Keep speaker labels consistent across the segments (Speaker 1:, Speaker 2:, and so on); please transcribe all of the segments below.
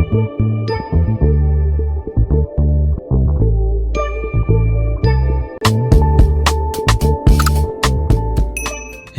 Speaker 1: Hey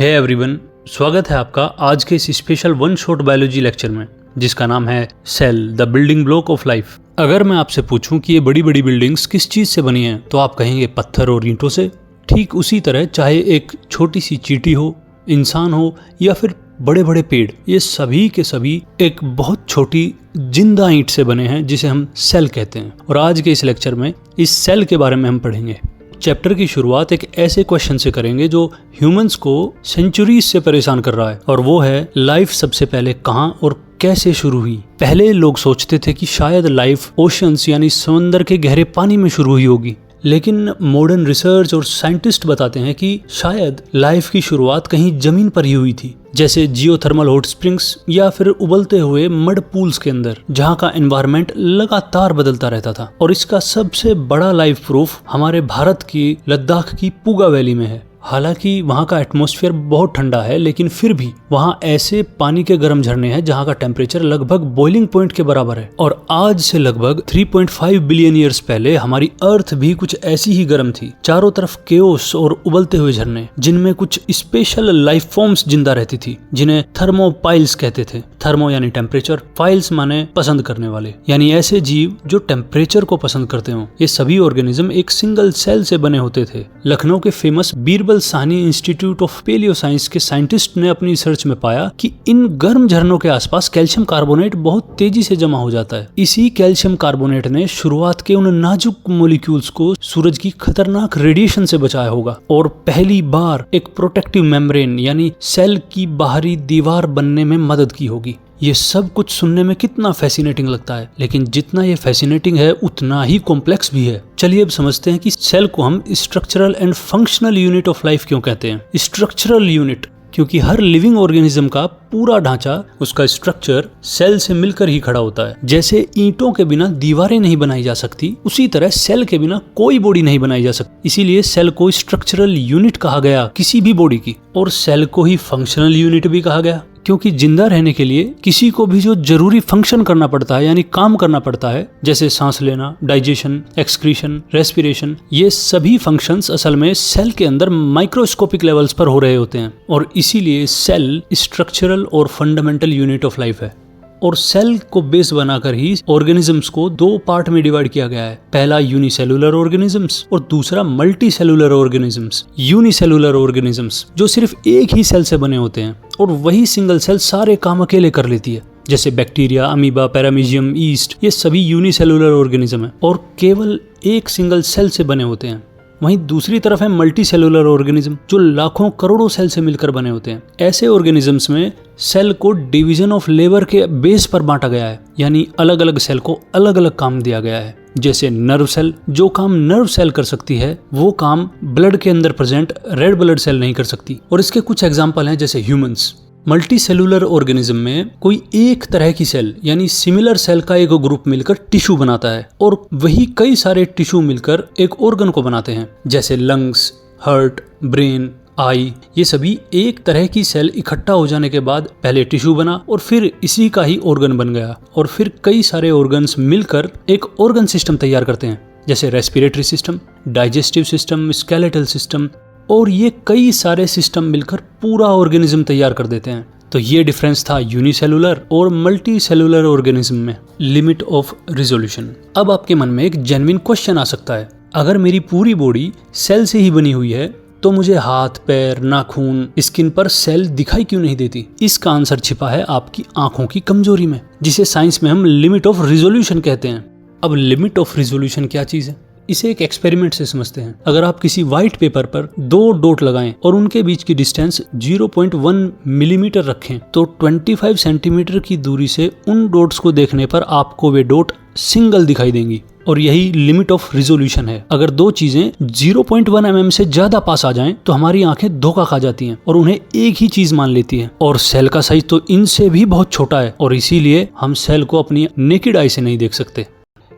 Speaker 1: everyone, स्वागत है आपका आज के इस special one shot biology lecture में, जिसका नाम है cell the building block of life. अगर मैं आपसे पूछूं कि ये बड़ी बड़ी बिल्डिंग्स किस चीज से बनी हैं, तो आप कहेंगे पत्थर और ईंटों से। ठीक उसी तरह चाहे एक छोटी सी चींटी हो, इंसान हो या फिर बड़े बड़े पेड़, ये सभी के सभी एक बहुत छोटी जिंदा ईंट से बने हैं, जिसे हम सेल कहते हैं। और आज के इस लेक्चर में इस सेल के बारे में हम पढ़ेंगे। चैप्टर की शुरुआत एक ऐसे क्वेश्चन से करेंगे जो ह्यूमंस को सेंचुरीज से परेशान कर रहा है, और वो है लाइफ सबसे पहले कहाँ और कैसे शुरू हुई। पहले लोग सोचते थे कि शायद लाइफ ओशंस यानी समंदर के गहरे पानी में शुरू हुई होगी, लेकिन मॉडर्न रिसर्च और साइंटिस्ट बताते हैं कि शायद लाइफ की शुरुआत कहीं जमीन पर ही हुई थी, जैसे जियोथर्मल हॉट स्प्रिंग्स या फिर उबलते हुए मड पूल्स के अंदर, जहां का एनवायरनमेंट लगातार बदलता रहता था। और इसका सबसे बड़ा लाइव प्रूफ हमारे भारत की लद्दाख की पुगा वैली में है। हालांकि वहां का एटमॉस्फेयर बहुत ठंडा है, लेकिन फिर भी वहां ऐसे पानी के गर्म झरने हैं जहां का टेम्परेचर लगभग बॉइलिंग पॉइंट के बराबर है। और आज से लगभग 3.5 बिलियन ईयर्स पहले हमारी अर्थ भी कुछ ऐसी ही गर्म थी। चारों तरफ केओस और उबलते हुए झरने, जिनमें कुछ स्पेशल लाइफ फॉर्म्स जिंदा रहती थी, जिन्हें थर्मोपाइल्स कहते थे। थर्मो यानी टेम्परेचर, पाइल्स माने पसंद करने वाले, यानी ऐसे जीव जो टेम्परेचर को पसंद करते हो। ये सभी ऑर्गेनिज्म एक सिंगल सेल से बने होते थे। लखनऊ के famous Birbal Sahni institute of paleo science के साइंटिस्ट ने अपनी रिसर्च में पाया कि इन गर्म झरनों के आसपास कैल्शियम कार्बोनेट बहुत तेजी से जमा हो जाता है। इसी कैल्शियम कार्बोनेट ने शुरुआत के उन नाजुक मॉलिक्यूल्स को सूरज की खतरनाक रेडिएशन से बचाया होगा, और पहली बार एक प्रोटेक्टिव मेम्ब्रेन यानी सेल की बाहरी दीवार बनने में मदद की होगी। ये सब कुछ सुनने में कितना फैसिनेटिंग लगता है, लेकिन जितना ये फैसिनेटिंग है उतना ही कॉम्प्लेक्स भी है। चलिए अब समझते हैं कि सेल को हम structural and functional unit of life क्यों कहते हैं। स्ट्रक्चरल यूनिट क्योंकि हर लिविंग ऑर्गेनिज्म का पूरा ढांचा, उसका स्ट्रक्चर सेल से मिलकर ही खड़ा होता है। जैसे ईंटों के बिना दीवारें नहीं बनाई जा सकती, उसी तरह सेल के बिना कोई बॉडी नहीं बनाई जा सकती। इसीलिए सेल को स्ट्रक्चरल यूनिट कहा गया किसी भी बॉडी की, और सेल को ही फंक्शनल यूनिट भी कहा गया, क्योंकि जिंदा रहने के लिए किसी को भी जो जरूरी फंक्शन करना पड़ता है, यानी काम करना पड़ता है, जैसे सांस लेना, डाइजेशन, एक्सक्रीशन, रेस्पिरेशन, ये सभी फंक्शंस असल में सेल के अंदर माइक्रोस्कोपिक लेवल्स पर हो रहे होते हैं। और इसीलिए सेल स्ट्रक्चरल और फंडामेंटल यूनिट ऑफ लाइफ है। और सेल को बेस बनाकर ही ऑर्गेनिजम्स को दो पार्ट में डिवाइड किया गया है। पहला यूनिसेलुलर ऑर्गेनिजम्स और दूसरा multi cellular organisms. Unicellular organisms जो सिर्फ एक ही सेल से बने होते हैं, और वही सिंगल सेल सारे काम अकेले कर लेती है, जैसे बैक्टीरिया, अमीबा, पैरामीशियम, ईस्ट, ये सभी यूनिसेलुलर ऑर्गेनिज्म है और केवल एक सिंगल सेल से बने होते हैं। वहीं दूसरी तरफ है मल्टी सेलुलर ऑर्गेनिज्म, जो लाखों करोड़ों सेल से मिलकर बने होते हैं। ऐसे ऑर्गेनिजम्स में सेल को डिवीजन ऑफ लेबर के बेस पर बांटा गया है, यानी अलग अलग सेल को अलग अलग काम दिया गया है। जैसे नर्व सेल, जो काम नर्व सेल कर सकती है वो काम ब्लड के अंदर प्रेजेंट रेड ब्लड सेल नहीं कर सकती। और इसके कुछ एग्जाम्पल हैं, जैसे ह्यूमंस। मल्टी सेलुलर ऑर्गेनिज्म में कोई एक तरह की सेल यानी सिमिलर सेल का एक ग्रुप मिलकर टिश्यू बनाता है, और वही कई सारे टिश्यू मिलकर एक ऑर्गन को बनाते हैं, जैसे लंग्स, हार्ट, ब्रेन, आई। ये सभी एक तरह की सेल इकट्ठा हो जाने के बाद पहले टिश्यू बना और फिर इसी का ही ऑर्गन बन गया, और फिर कई सारे ऑर्गन्स मिलकर एक ऑर्गन सिस्टम तैयार करते हैं, जैसे respiratory system, digestive system, skeletal system, और ये कई सारे सिस्टम मिलकर पूरा ऑर्गेनिज्म तैयार कर देते हैं। तो ये डिफरेंस था यूनिसेलुलर और मल्टी सेलुलर ऑर्गेनिज्म में। Limit of resolution. अब आपके मन में एक जेन्युइन क्वेश्चन आ सकता है, अगर मेरी पूरी बॉडी सेल से ही बनी हुई है तो मुझे हाथ, पैर, नाखून, स्किन पर सेल दिखाई क्यों नहीं देती? इसका आंसर छिपा है आपकी आंखों की कमजोरी में, जिसे साइंस में हम लिमिट ऑफ रिजोल्यूशन कहते हैं। अब लिमिट ऑफ रिजोल्यूशन क्या चीज है, इसे एक एक्सपेरिमेंट से समझते हैं। अगर आप किसी व्हाइट पेपर पर दो डॉट लगाएं और उनके बीच की डिस्टेंस 0.1 मिलीमीटर रखें, तो 25 सेंटीमीटर की दूरी से उन डॉट्स को देखने पर आपको वे डॉट सिंगल दिखाई देंगी। और यही लिमिट ऑफ रिजोल्यूशन है। अगर दो चीजें 0.1 mm से ज्यादा पास आ जाएं, तो हमारी आंखें धोखा खा जाती हैं और उन्हें एक ही चीज मान लेती हैं। और सेल का साइज तो इनसे भी बहुत छोटा है, और इसीलिए हम सेल को अपनी नेकेड आई से नहीं देख सकते।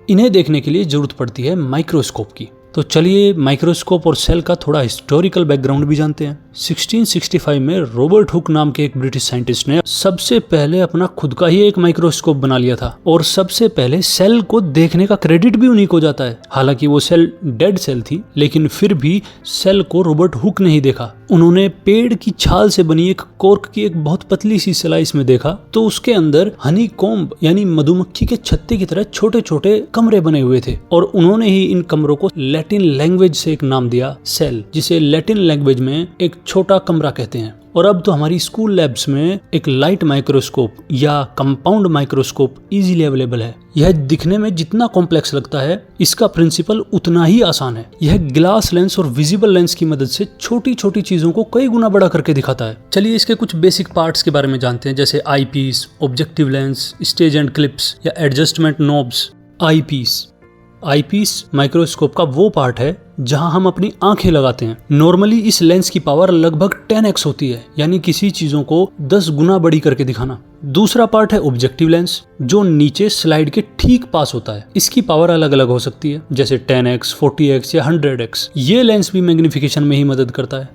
Speaker 1: इन्हें देखने के लिए जरूरत पड़ती है माइक्रोस्कोप की। तो चलिए माइक्रोस्कोप और सेल का थोड़ा हिस्टोरिकल बैकग्राउंड भी जानते हैं। 1665 में रॉबर्ट हुक नाम के एक ब्रिटिश साइंटिस्ट ने सबसे पहले अपना खुद का ही एक माइक्रोस्कोप बना लिया था और सबसे पहले सेल को देखने का क्रेडिट भी उन्हीं को जाता है। हालांकि वो सेल डेड सेल थी, लेकिन फिर भी सेल को रॉबर्ट हुक ने ही देखा। उन्होंने पेड़ की छाल से बनी एक कॉर्क की एक बहुत पतली सी सिलाई इसमें देखा, तो उसके अंदर हनी कॉम्ब यानी मधुमक्खी के छत्ते की तरह छोटे छोटे कमरे बने हुए थे और उन्होंने ही इन कमरों को लैटिन लैंग्वेज से एक नाम दिया सेल, जिसे लैटिन लैंग्वेज में एक छोटा कमरा कहते हैं। और अब तो हमारी स्कूल लैब्स में एक लाइट माइक्रोस्कोप या कंपाउंड माइक्रोस्कोप इजीली अवेलेबल है। यह दिखने में जितना कॉम्प्लेक्स लगता है, इसका प्रिंसिपल उतना ही आसान है। यह ग्लास लेंस और विजिबल लेंस की मदद से छोटी छोटी चीजों को कई गुना बड़ा करके दिखाता है। चलिए इसके कुछ बेसिक पार्ट्स के बारे में जानते हैं, जैसे eye piece, objective lens, stage and clips या adjustment knobs. Eye piece microscope का वो पार्ट है जहां हम अपनी आंखें लगाते हैं। नॉर्मली इस लेंस की पावर लगभग 10x होती है, यानी किसी चीजों को 10 गुना बड़ी करके दिखाना। दूसरा पार्ट है ऑब्जेक्टिव लेंस, जो नीचे स्लाइड के ठीक पास होता है। इसकी पावर अलग अलग हो सकती है, जैसे 10x, 40x या 100x। ये लेंस भी मैग्निफिकेशन में ही मदद करता है।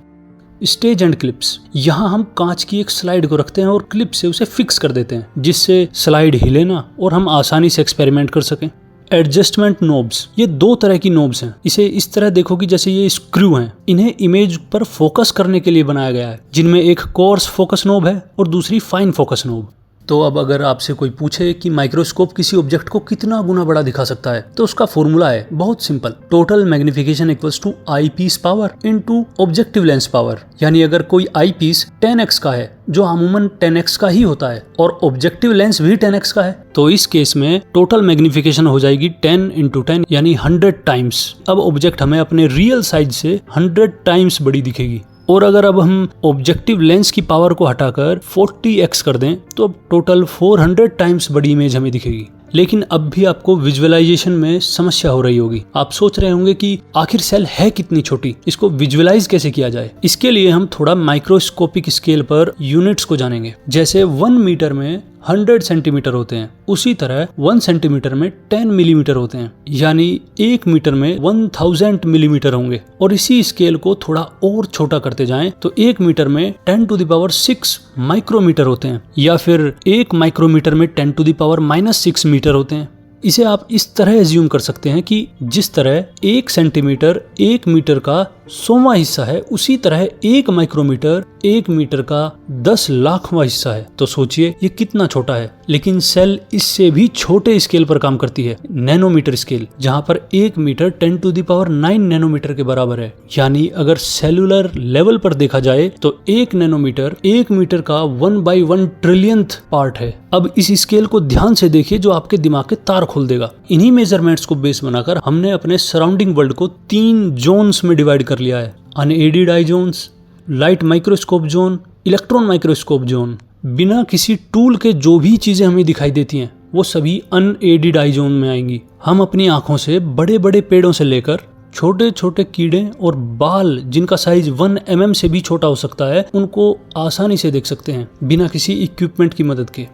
Speaker 1: स्टेज एंड क्लिप्स, यहाँ हम कांच की एक स्लाइड को रखते हैं और क्लिप से उसे फिक्स कर देते हैं, जिससे स्लाइड हिले ना और हम आसानी से एक्सपेरिमेंट कर सकें। एडजस्टमेंट नोब्स, ये दो तरह की नोब्स हैं। इसे इस तरह देखो कि जैसे ये स्क्रू हैं। इन्हें इमेज पर फोकस करने के लिए बनाया गया है, जिनमें एक कोर्स फोकस नोब है और दूसरी फाइन फोकस नोब। तो अब अगर आपसे कोई पूछे कि माइक्रोस्कोप किसी ऑब्जेक्ट को कितना गुना बड़ा दिखा सकता है, तो उसका फॉर्मूला है बहुत simple, total magnification equals to eyepiece power into objective lens power. यानी अगर कोई आई पीस 10x का है, जो अमूमन 10x का ही होता है, और ऑब्जेक्टिव लेंस भी 10x का है, तो इस केस में टोटल मैग्निफिकेशन हो जाएगी 10 × 10 यानी 100 टाइम्स। अब ऑब्जेक्ट हमें अपने रियल साइज से 100 टाइम्स बड़ी दिखेगी। और अगर अब हम ऑब्जेक्टिव लेंस की पावर को हटाकर 40x कर दें, तो अब टोटल 400 टाइम्स बड़ी इमेज हमें दिखेगी। लेकिन अब भी आपको विजुअलाइजेशन में समस्या हो रही होगी। आप सोच रहे होंगे कि आखिर सेल है कितनी छोटी, इसको विजुअलाइज कैसे किया जाए। इसके लिए हम थोड़ा माइक्रोस्कोपिक स्केल पर यूनिट्स को जानेंगे। जैसे 1 मीटर में 100 सेंटीमीटर होते हैं, उसी तरह 1 सेंटीमीटर में 10 मिलीमीटर होते हैं, यानी 1 मीटर में 1000 मिलीमीटर होंगे। और इसी स्केल को थोड़ा और छोटा करते जाएं तो 1 मीटर में 10⁻⁶ माइक्रोमीटर होते हैं, या फिर 1 माइक्रोमीटर में 10⁻⁻6 मीटर होते हैं। इसे आप इस तरह एज्यूम कर सकते हैं कि जिस तरह 1 सेंटीमीटर 1 मीटर का 100वां हिस्सा है, उसी तरह 1 माइक्रोमीटर 1 मीटर का 10 लाखवां हिस्सा है। तो सोचिए ये कितना छोटा है। लेकिन सेल इससे भी छोटे स्केल पर काम करती है, नैनोमीटर स्केल, जहां पर 1 मीटर 10⁹ नैनोमीटर के बराबर है। यानी अगर सेलुलर लेवल पर देखा जाए तो 1 नैनोमीटर 1 मीटर का 1/1 ट्रिलियंथ पार्ट है। अब इस स्केल को ध्यान से देखिए, जो आपके दिमाग के तार खोल देगा। इन्हीं मेजरमेंट्स को बेस बनाकर हमने अपने सराउंडिंग वर्ल्ड को 3 जोन्स में डिवाइड कर लिया है: unaided eye zones, light microscope zone, electron microscope zone. बिना किसी टूल के जो भी चीजें हमें दिखाई देती हैं, वो सभी अनएडेड आई जोन में आएंगी। हम अपनी आंखों से बड़े बड़े पेड़ों से लेकर छोटे छोटे कीड़े और बाल, जिनका साइज 1 mm से भी छोटा हो सकता है, उनको आसानी से देख सकते हैं बिना किसी इक्विपमेंट की मदद के।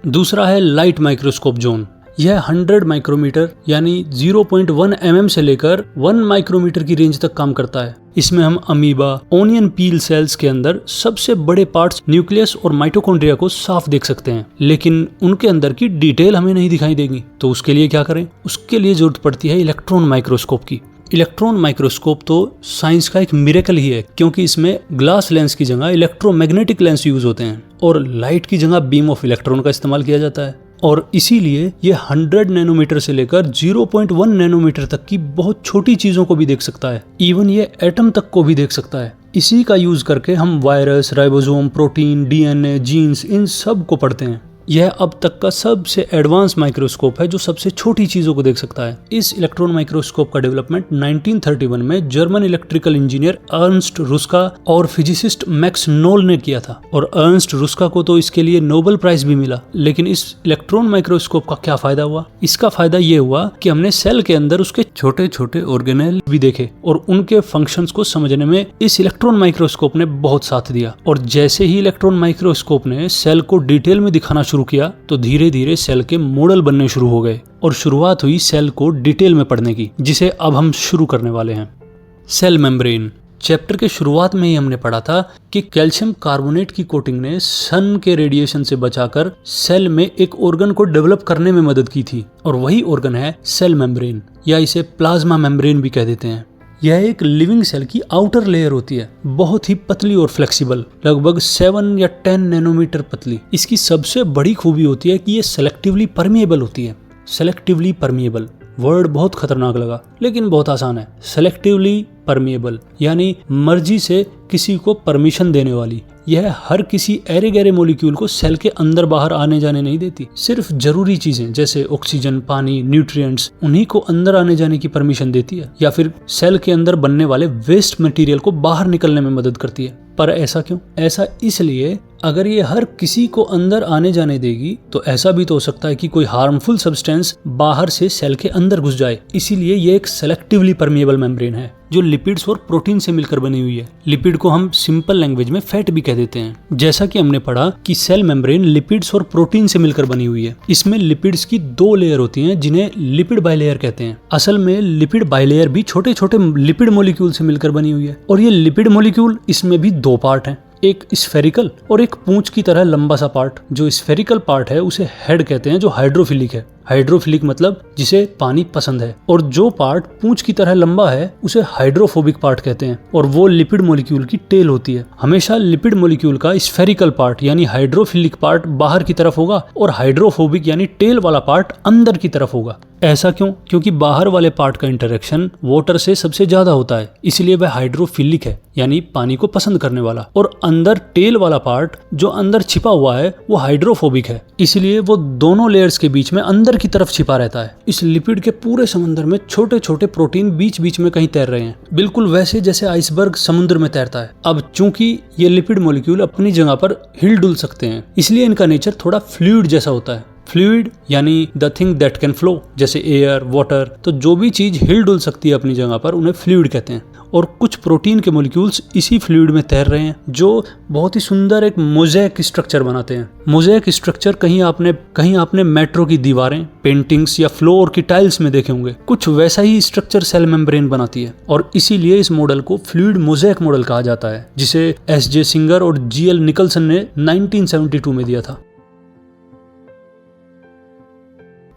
Speaker 1: दूसरा है लाइट माइक्रोस्कोप जोन। यह 100 माइक्रोमीटर यानी 0.1 mm से लेकर 1 माइक्रोमीटर की रेंज तक काम करता है। इसमें हम अमीबा, ओनियन पील सेल्स के अंदर सबसे बड़े पार्ट्स न्यूक्लियस और माइटोकॉन्ड्रिया को साफ देख सकते हैं, लेकिन उनके अंदर की डिटेल हमें नहीं दिखाई देगी। तो उसके लिए क्या करें? उसके लिए जरूरत पड़ती है इलेक्ट्रॉन माइक्रोस्कोप की। इलेक्ट्रॉन माइक्रोस्कोप तो साइंस का एक मिरेकल ही है, क्योंकि इसमें ग्लास लेंस की जगह इलेक्ट्रोमैग्नेटिक लेंस यूज होते हैं और लाइट की जगह बीम ऑफ इलेक्ट्रॉन का इस्तेमाल किया जाता है। और इसीलिए ये 100 नैनोमीटर से लेकर 0.1 नैनोमीटर तक की बहुत छोटी चीजों को भी देख सकता है। इवन ये एटम तक को भी देख सकता है। इसी का यूज करके हम virus, ribosome, protein, DNA, genes, इन सब को पढ़ते हैं। यह अब तक का सबसे एडवांस माइक्रोस्कोप है जो सबसे छोटी चीजों को देख सकता है। इस इलेक्ट्रॉन माइक्रोस्कोप का डेवलपमेंट 1931 में जर्मन इलेक्ट्रिकल इंजीनियर अर्नस्ट रुस्का और फिजिसिस्ट मैक्स नोल ने किया था। और अर्नस्ट रुस्का को तो इसके लिए नोबेल प्राइज भी मिला। लेकिन इस इलेक्ट्रॉन माइक्रोस्कोप का क्या फायदा हुआ? इसका फायदा ये हुआ कि हमने सेल के अंदर उसके छोटे छोटे ऑर्गेनेल भी देखे और उनके फंक्शंस को समझने में इस इलेक्ट्रॉन माइक्रोस्कोप ने बहुत साथ दिया। और जैसे ही इलेक्ट्रॉन माइक्रोस्कोप ने सेल को डिटेल में दिखाना शुरू किया तो धीरे धीरे सेल के मॉडल बनने शुरू हो गए और शुरुआत हुई सेल को डिटेल में पढ़ने की, जिसे अब हम शुरू करने वाले हैं। Cell membrane. चैप्टर के शुरुआत में ही हमने पढ़ा था कि कैल्शियम कार्बोनेट की कोटिंग ने सन के रेडिएशन से बचाकर सेल में एक ऑर्गन को डेवलप करने में मदद की थी, और वही ऑर्गन है सेल मेम्ब्रेन, या इसे प्लाज्मा मेम्ब्रेन भी कह देते हैं। यह एक लिविंग सेल की आउटर लेयर होती है, बहुत ही पतली और फ्लेक्सिबल, लगभग 7 या 10 नैनोमीटर पतली। इसकी सबसे बड़ी खूबी होती है कि ये सेलेक्टिवली परमिएबल होती है। सेलेक्टिवली परमिएबल वर्ड बहुत खतरनाक लगा, लेकिन बहुत आसान है। सेलेक्टिवली परमिएबल यानी मर्जी से किसी को परमिशन देने वाली। यह हर किसी एरे गैरे मॉलिक्यूल को सेल के अंदर बाहर आने जाने नहीं देती। सिर्फ जरूरी चीजें जैसे ऑक्सीजन, पानी, न्यूट्रिएंट्स, उन्हीं को अंदर आने जाने की परमिशन देती है, या फिर सेल के अंदर बनने वाले वेस्ट मटेरियल को बाहर निकलने में मदद करती है। पर ऐसा क्यों? ऐसा इसलिए, अगर ये हर किसी को अंदर आने जाने देगी तो ऐसा भी तो हो सकता है कि कोई हार्मफुल सब्सटेंस बाहर से सेल के अंदर घुस जाए। इसीलिए ये एक सेलेक्टिवली परमिएबल मेम्ब्रेन है जो लिपिड्स और प्रोटीन से मिलकर बनी हुई है। लिपिड को हम सिंपल लैंग्वेज में फैट भी कह देते हैं। जैसा कि हमने पढ़ा कि सेल मेम्ब्रेन लिपिड्स और प्रोटीन से मिलकर बनी हुई है। इसमें लिपिड्स की 2 लेयर होती हैं जिन्हें लिपिड बाइलेयर कहते हैं। असल में लिपिड बाइलेयर भी छोटे छोटे लिपिड मॉलिक्यूल से मिलकर बनी हुई है, और ये लिपिड मॉलिक्यूल, इसमें भी 2 पार्ट हैं, एक स्फेरिकल और एक पूंछ की तरह लंबा सा पार्ट। जो स्फेरिकल पार्ट है उसे हेड कहते हैं, जो हाइड्रोफिलिक है। हाइड्रोफिलिक मतलब जिसे पानी पसंद है। और जो पार्ट पूंछ की तरह लंबा है उसे हाइड्रोफोबिक पार्ट कहते हैं, और वो लिपिड मॉलिक्यूल की टेल होती है। हमेशा लिपिड मॉलिक्यूल का स्फेरिकल पार्ट यानी हाइड्रोफिलिक पार्ट बाहर की तरफ होगा और हाइड्रोफोबिक यानी टेल वाला पार्ट अंदर की तरफ होगा। ऐसा क्यों? क्योंकि बाहर वाले पार्ट का इंटरेक्शन वाटर से सबसे ज्यादा होता है, इसलिए वह हाइड्रोफिलिक है यानी पानी को पसंद करने वाला। और अंदर टेल वाला पार्ट जो अंदर छिपा हुआ है वो हाइड्रोफोबिक है, इसलिए वो दोनों लेयर्स के बीच में अंदर की तरफ छिपा रहता है। इस लिपिड के पूरे समंदर में छोटे छोटे प्रोटीन बीच बीच में कहीं तैर रहे हैं, बिल्कुल वैसे जैसे आइसबर्ग समुद्र में तैरता है। अब चूंकि ये लिपिड मॉलिक्यूल अपनी जगह पर हिल डुल सकते हैं, इसलिए इनका नेचर थोड़ा फ्लूइड जैसा होता है। फ्लूइड यानी the thing that can flow, जैसे एयर, वाटर। तो जो भी चीज हिल डुल सकती है अपनी जगह पर उन्हें फ्लूइड कहते हैं। और कुछ प्रोटीन के मॉलिक्यूल्स इसी फ्लूइड में तैर रहे हैं, जो बहुत ही सुंदर एक मोज़ेक स्ट्रक्चर बनाते हैं। मोज़ेक स्ट्रक्चर कहीं आपने मेट्रो की दीवारें, पेंटिंग्स या फ्लोर की टाइल्स में देखे होंगे। कुछ वैसा ही स्ट्रक्चर सेल मेम्ब्रेन बनाती है, और इसीलिए इस मॉडल को फ्लूइड मोज़ेक मॉडल कहा जाता है, जिसे एस.जे. सिंगर और जी.एल. निकलसन ने 1972 में दिया था।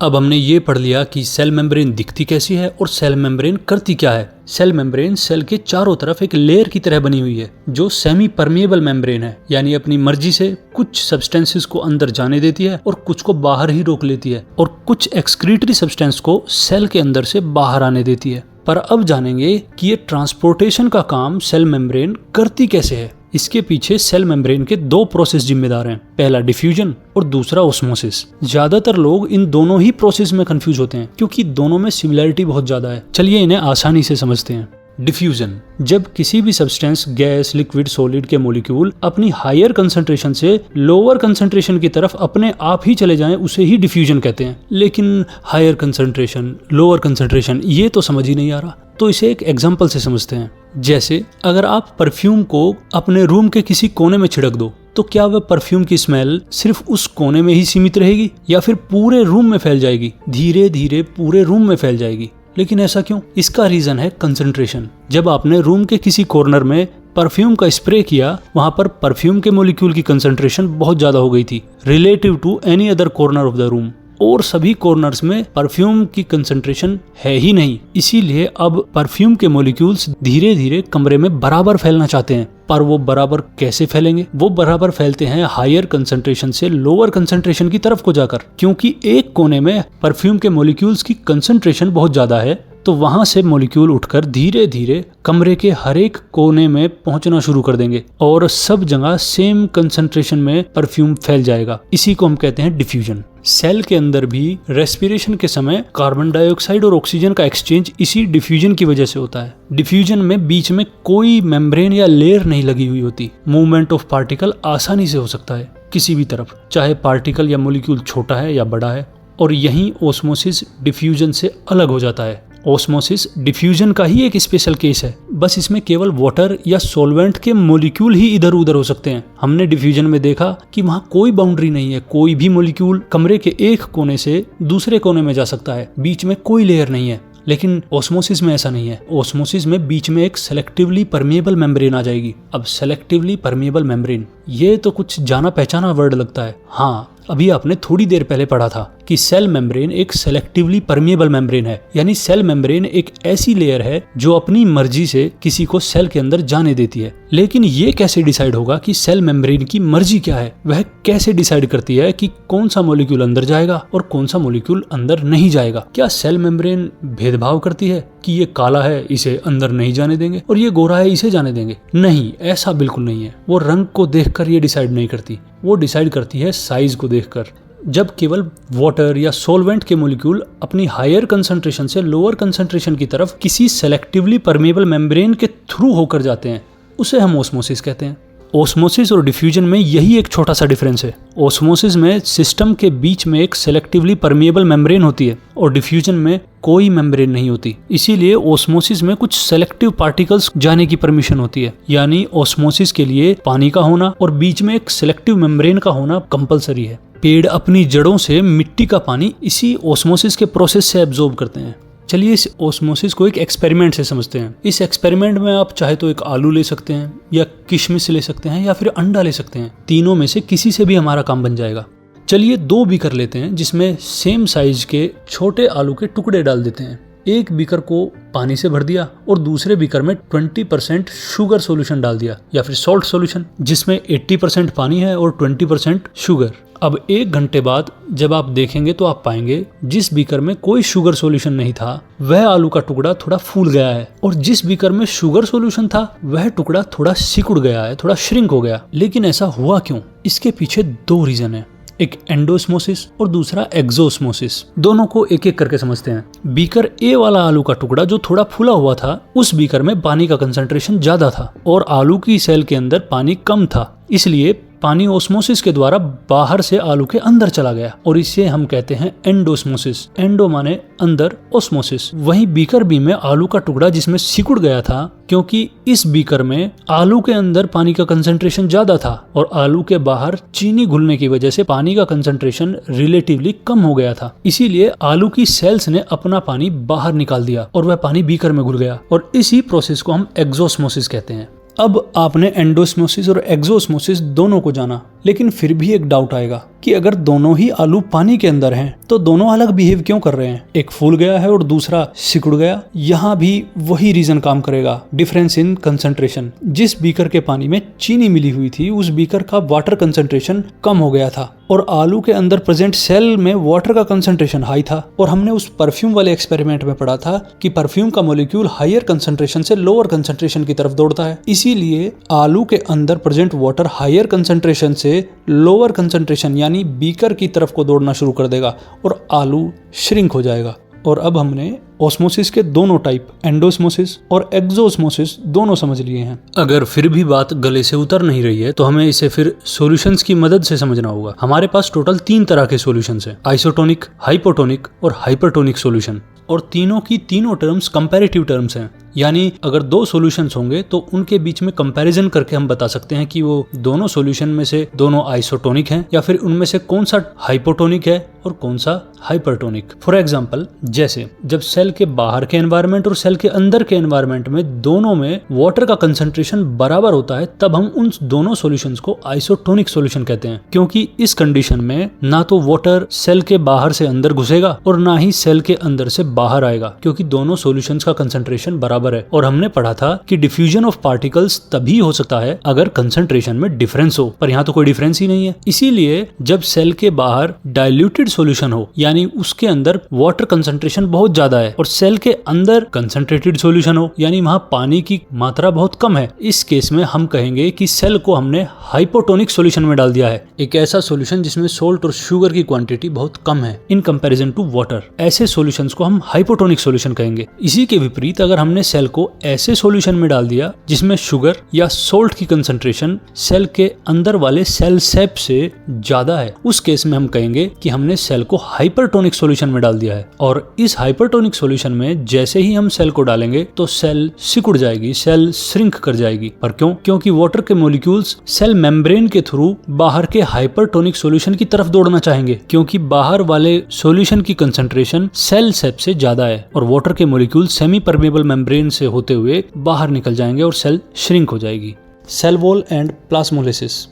Speaker 1: अब हमने ये पढ़ लिया कि सेल मेम्ब्रेन दिखती कैसी है और सेल मेम्ब्रेन करती क्या है। सेल मेम्ब्रेन सेल के चारों तरफ एक लेयर की तरह बनी हुई है, जो सेमी परमिएबल मेम्ब्रेन है, यानी अपनी मर्जी से कुछ सब्सटेंसेस को अंदर जाने देती है और कुछ को बाहर ही रोक लेती है, और कुछ एक्सक्रीटरी सब्सटेंस को सेल के अंदर से बाहर आने देती है। पर अब जानेंगे कि ये ट्रांसपोर्टेशन का काम सेल मेम्ब्रेन करती कैसे है। इसके पीछे सेल मेम्ब्रेन के 2 प्रोसेस जिम्मेदार हैं, पहला डिफ्यूजन और दूसरा ओस्मोसिस। ज्यादातर लोग इन दोनों ही प्रोसेस में कंफ्यूज होते हैं, क्योंकि दोनों में सिमिलरिटी बहुत ज्यादा है। चलिए इन्हें आसानी से समझते हैं। डिफ्यूजन, जब किसी भी सब्सटेंस, गैस, लिक्विड, सॉलिड के मॉलिक्यूल अपनी हायर कंसंट्रेशन से लोअर कंसंट्रेशन की तरफ अपने आप ही चले जाएं, उसे ही डिफ्यूजन कहते हैं। लेकिन हायर कंसंट्रेशन, लोअर कंसंट्रेशन, ये तो समझ ही नहीं आ रहा, तो इसे एक एग्जांपल से समझते हैं। जैसे अगर आप परफ्यूम को अपने रूम के किसी कोने में छिड़क दो, तो क्या वह परफ्यूम की स्मेल सिर्फ उस कोने में ही सीमित रहेगी या फिर पूरे रूम में फैल जाएगी? धीरे धीरे पूरे रूम में फैल जाएगी। लेकिन ऐसा क्यों? इसका रीजन है कंसंट्रेशन। जब आपने रूम के किसी कॉर्नर में परफ्यूम का स्प्रे किया, वहां पर परफ्यूम के मॉलिक्यूल की कंसंट्रेशन बहुत ज्यादा हो गई थी relative to any other corner of the room, और सभी कॉर्नर्स में परफ्यूम की कंसंट्रेशन है ही नहीं। इसीलिए अब परफ्यूम के मॉलिक्यूल्स धीरे धीरे कमरे में बराबर फैलना चाहते हैं। पर वो बराबर कैसे फैलेंगे? वो बराबर फैलते हैं हायर कंसंट्रेशन से लोअर कंसंट्रेशन की तरफ को जाकर। क्योंकि एक कोने में परफ्यूम के मॉलिक्यूल्स की कंसंट्रेशन बहुत ज्यादा है, तो वहां से मॉलिक्यूल उठकर धीरे धीरे कमरे के हर एक कोने में पहुंचना शुरू कर देंगे, और सब जगह सेम कंसंट्रेशन में परफ्यूम फैल जाएगा। इसी को हम कहते हैं डिफ्यूजन। सेल के अंदर भी रेस्पिरेशन के समय कार्बन डाइऑक्साइड और ऑक्सीजन का एक्सचेंज इसी डिफ्यूजन की वजह से होता है। डिफ्यूजन में बीच में कोई मेम्ब्रेन या लेयर नहीं लगी हुई होती। मूवमेंट ऑफ पार्टिकल आसानी से हो सकता है किसी भी तरफ, चाहे पार्टिकल या मॉलिक्यूल छोटा है या बड़ा है। और यहीं ओस्मोसिस डिफ्यूजन से अलग हो जाता है। ओस्मोसिस डिफ्यूजन का ही एक स्पेशल केस है, बस इसमें केवल वाटर या सॉल्वेंट के मॉलिक्यूल ही इधर उधर हो सकते हैं। हमने डिफ्यूजन में देखा कि वहाँ कोई बाउंड्री नहीं है, कोई भी मॉलिक्यूल कमरे के एक कोने से दूसरे कोने में जा सकता है, बीच में कोई लेयर नहीं है। लेकिन ओस्मोसिस में ऐसा नहीं है। ओस्मोसिस में बीच में एक सेलेक्टिवली परमिएबल मेम्ब्रेन आ जाएगी। अब सेलेक्टिवली परमिएबल मेम्ब्रेन, ये तो कुछ जाना पहचाना वर्ड लगता है। हाँ, अभी आपने थोड़ी देर पहले पढ़ा था कि सेल मेम्ब्रेन एक सेलेक्टिवली परमिएबल मेम्ब्रेन है, यानी सेल मेम्ब्रेन एक ऐसी लेयर है जो अपनी मर्जी से किसी को सेल के अंदर जाने देती है। लेकिन ये कैसे डिसाइड होगा कि सेल मेम्ब्रेन की मर्जी क्या है? वह कैसे डिसाइड करती है कि कौन सा मॉलिक्यूल अंदर जाएगा और कौन सा मॉलिक्यूल अंदर नहीं जाएगा? क्या सेल मेम्ब्रेन भेदभाव करती है कि ये काला है इसे अंदर नहीं जाने देंगे और ये गोरा है इसे जाने देंगे? नहीं, ऐसा बिल्कुल नहीं है। वो रंग को देखकर ये डिसाइड नहीं करती, वो डिसाइड करती है साइज को देखकर। जब केवल वाटर या सॉल्वेंट के मॉलिक्यूल अपनी हायर कंसंट्रेशन से लोअर कंसंट्रेशन की तरफ किसी सेलेक्टिवली परमिएबल मेम्ब्रेन के थ्रू होकर जाते हैं, उसे हम ओस्मोसिस कहते हैं। ओस्मोसिस और डिफ्यूजन में यही एक छोटा सा डिफरेंस है। ओस्मोसिस में सिस्टम के बीच में एक सेलेक्टिवली परमिएबल मेम्ब्रेन होती है और डिफ्यूजन में कोई मेम्ब्रेन नहीं होती। इसीलिए ओस्मोसिस में कुछ सेलेक्टिव पार्टिकल्स जाने की परमिशन होती है, यानी ओस्मोसिस के लिए पानी का होना और बीच में एक सेलेक्टिव मेम्ब्रेन का होना कंपलसरी है। पेड़ अपनी जड़ों से मिट्टी का पानी इसी ओस्मोसिस के प्रोसेस से एब्जॉर्ब करते हैं। चलिए इस ओस्मोसिस को एक एक्सपेरिमेंट से समझते हैं। इस एक्सपेरिमेंट में आप चाहे तो एक आलू ले सकते हैं या किशमिश ले सकते हैं या फिर अंडा ले सकते हैं। तीनों में से किसी से भी हमारा काम बन जाएगा। चलिए 2 बीकर लेते हैं जिसमें सेम साइज के छोटे आलू के टुकड़े डाल देते हैं। एक बीकर को पानी से भर दिया और दूसरे बीकर में 20% शुगर सॉल्यूशन डाल दिया या फिर सॉल्ट सॉल्यूशन, जिसमें 80% पानी है और 20% शुगर। अब 1 घंटे बाद जब आप देखेंगे तो आप पाएंगे जिस बीकर में कोई शुगर सॉल्यूशन नहीं था वह आलू का टुकड़ा थोड़ा फूल गया है, और जिस बीकर में शुगर सॉल्यूशन था वह टुकड़ा थोड़ा सिकुड़ गया है, थोड़ा श्रिंक हो गया। लेकिन ऐसा हुआ क्यों? इसके पीछे 2 रीजन है, एक एंडोस्मोसिस और दूसरा एक्सोस्मोसिस। दोनों को एक एक करके समझते हैं। बीकर ए वाला आलू का टुकड़ा जो थोड़ा फूला हुआ था, उस बीकर में पानी का कंसंट्रेशन ज्यादा था और आलू की सेल के अंदर पानी कम था, इसलिए पानी ओस्मोसिस के द्वारा बाहर से आलू के अंदर चला गया और इसे हम कहते हैं एंडोस्मोसिस। एंडो माने अंदर, ओस्मोसिस। वहीं बीकर बी में आलू का टुकड़ा जिसमें सिकुड़ गया था, क्योंकि इस बीकर में आलू के अंदर पानी का कंसंट्रेशन ज्यादा था और आलू के बाहर चीनी घुलने की वजह से पानी का कंसंट्रेशन रिलेटिवली कम हो गया था, इसीलिए आलू की सेल्स ने अपना पानी बाहर निकाल दिया और वह पानी बीकर में घुल गया, और इसी प्रोसेस को हम एक्सोस्मोसिस कहते हैं। अब आपने एंडोस्मोसिस और एक्सोस्मोसिस दोनों को जाना, लेकिन फिर भी एक डाउट आएगा कि अगर दोनों ही आलू पानी के अंदर हैं तो दोनों अलग बिहेव क्यों कर रहे हैं? एक फूल गया है और दूसरा सिकुड़ गया। यहाँ भी वही रीजन काम करेगा, डिफरेंस इन कंसंट्रेशन। जिस बीकर के पानी में चीनी मिली हुई थी उस बीकर का वाटर कंसंट्रेशन कम हो गया था और आलू के अंदर प्रेजेंट सेल में वाटर का कंसंट्रेशन हाई था। और हमने उस परफ्यूम वाले एक्सपेरिमेंट में पढ़ा था कि परफ्यूम का मॉलिक्यूल हायर कंसंट्रेशन से लोअर कंसंट्रेशन की तरफ दौड़ता है, इसीलिए आलू के अंदर प्रेजेंट वाटर हायर कंसंट्रेशन से लोअर कंसंट्रेशन यानी बीकर की तरफ को दौड़ना शुरू कर देगा और आलू श्रिंक हो जाएगा। और अब हमने ओस्मोसिस के दोनों टाइप, एंडोस्मोसिस और एक्सोस्मोसिस, दोनों समझ लिए हैं। अगर फिर भी बात गले से उतर नहीं रही है तो हमें इसे फिर सॉल्यूशंस की मदद से समझना होगा। हमारे पास टोटल 3 तरह के सॉल्यूशंस हैं, आइसोटोनिक, हाइपोटोनिक और हाइपरटोनिक सॉल्यूशन, और तीनों की तीनों टर्म्स कंपैरेटिव टर्म्स हैं, यानी अगर 2 सॉल्यूशंस होंगे तो उनके बीच में कंपैरिजन करके हम बता सकते हैं कि वो दोनों सॉल्यूशन में से दोनों आइसोटोनिक हैं या फिर उनमें से कौन सा हाइपोटोनिक है और कौन सा हाइपरटोनिक। फॉर एग्जांपल, जैसे जब सेल के बाहर के एनवायरनमेंट और सेल के अंदर के एनवायरनमेंट में दोनों में वाटर का कंसंट्रेशन बराबर होता है, तब हम उन दोनों सॉल्यूशंस को आइसोटोनिक सॉल्यूशन कहते हैं, क्योंकि इस कंडीशन में ना तो वाटर सेल के बाहर से अंदर घुसेगा और ना ही सेल के अंदर से बाहर आएगा, क्योंकि दोनों सॉल्यूशंस का कंसंट्रेशन बराबर है। और हमने पढ़ा था कि डिफ्यूजन ऑफ पार्टिकल्स तभी हो सकता है अगर कंसंट्रेशन में डिफरेंस हो, पर यहाँ तो कोई डिफरेंस ही नहीं है। इसीलिए जब सेल के बाहर डाइल्यूटेड सॉल्यूशन हो, यानी उसके अंदर वाटर कंसंट्रेशन बहुत ज्यादा है, और सेल के अंदर कंसंट्रेटेड सॉल्यूशन हो, यानी वहां पानी की मात्रा बहुत कम है, इस केस में हम कहेंगे कि सेल को हमने हाइपोटोनिक सॉल्यूशन में डाल दिया है, एक ऐसा सॉल्यूशन जिसमें सोल्ट और शुगर की क्वांटिटी बहुत कम है इन कंपैरिजन टू वाटर। ऐसे सॉल्यूशंस को हम हाइपोटोनिक सॉल्यूशन कहेंगे। इसी के विपरीत अगर हमने सेल को ऐसे सॉल्यूशन में डाल दिया जिसमें शुगर या सोल्ट की कंसंट्रेशन सेल के अंदर वाले सेल सेप से ज्यादा है, उस केस में हम कहेंगे कि हमने सेल को हाइपरटोनिक सॉल्यूशन में डाल दिया है। और इस हाइपरटोनिक सॉल्यूशन में जैसे ही हम सेल को डालेंगे तो सेल सिकुड़ जाएगी, सेल श्रिंक कर जाएगी। पर क्यों? क्योंकि वाटर के मॉलिक्यूल्स सेल मेम्ब्रेन के थ्रू बाहर के हाइपरटोनिक सॉल्यूशन की तरफ दौड़ना चाहेंगे, क्योंकि बाहर वाले सॉल्यूशन की कंसंट्रेशन सेल सेप से ज्यादा है और वाटर के मॉलिक्यूल सेमी परमेबल मेम्ब्रेन से होते हुए बाहर निकल जाएंगे और सेल श्रिंक हो जाएगी। Cell wall and plasmolysis.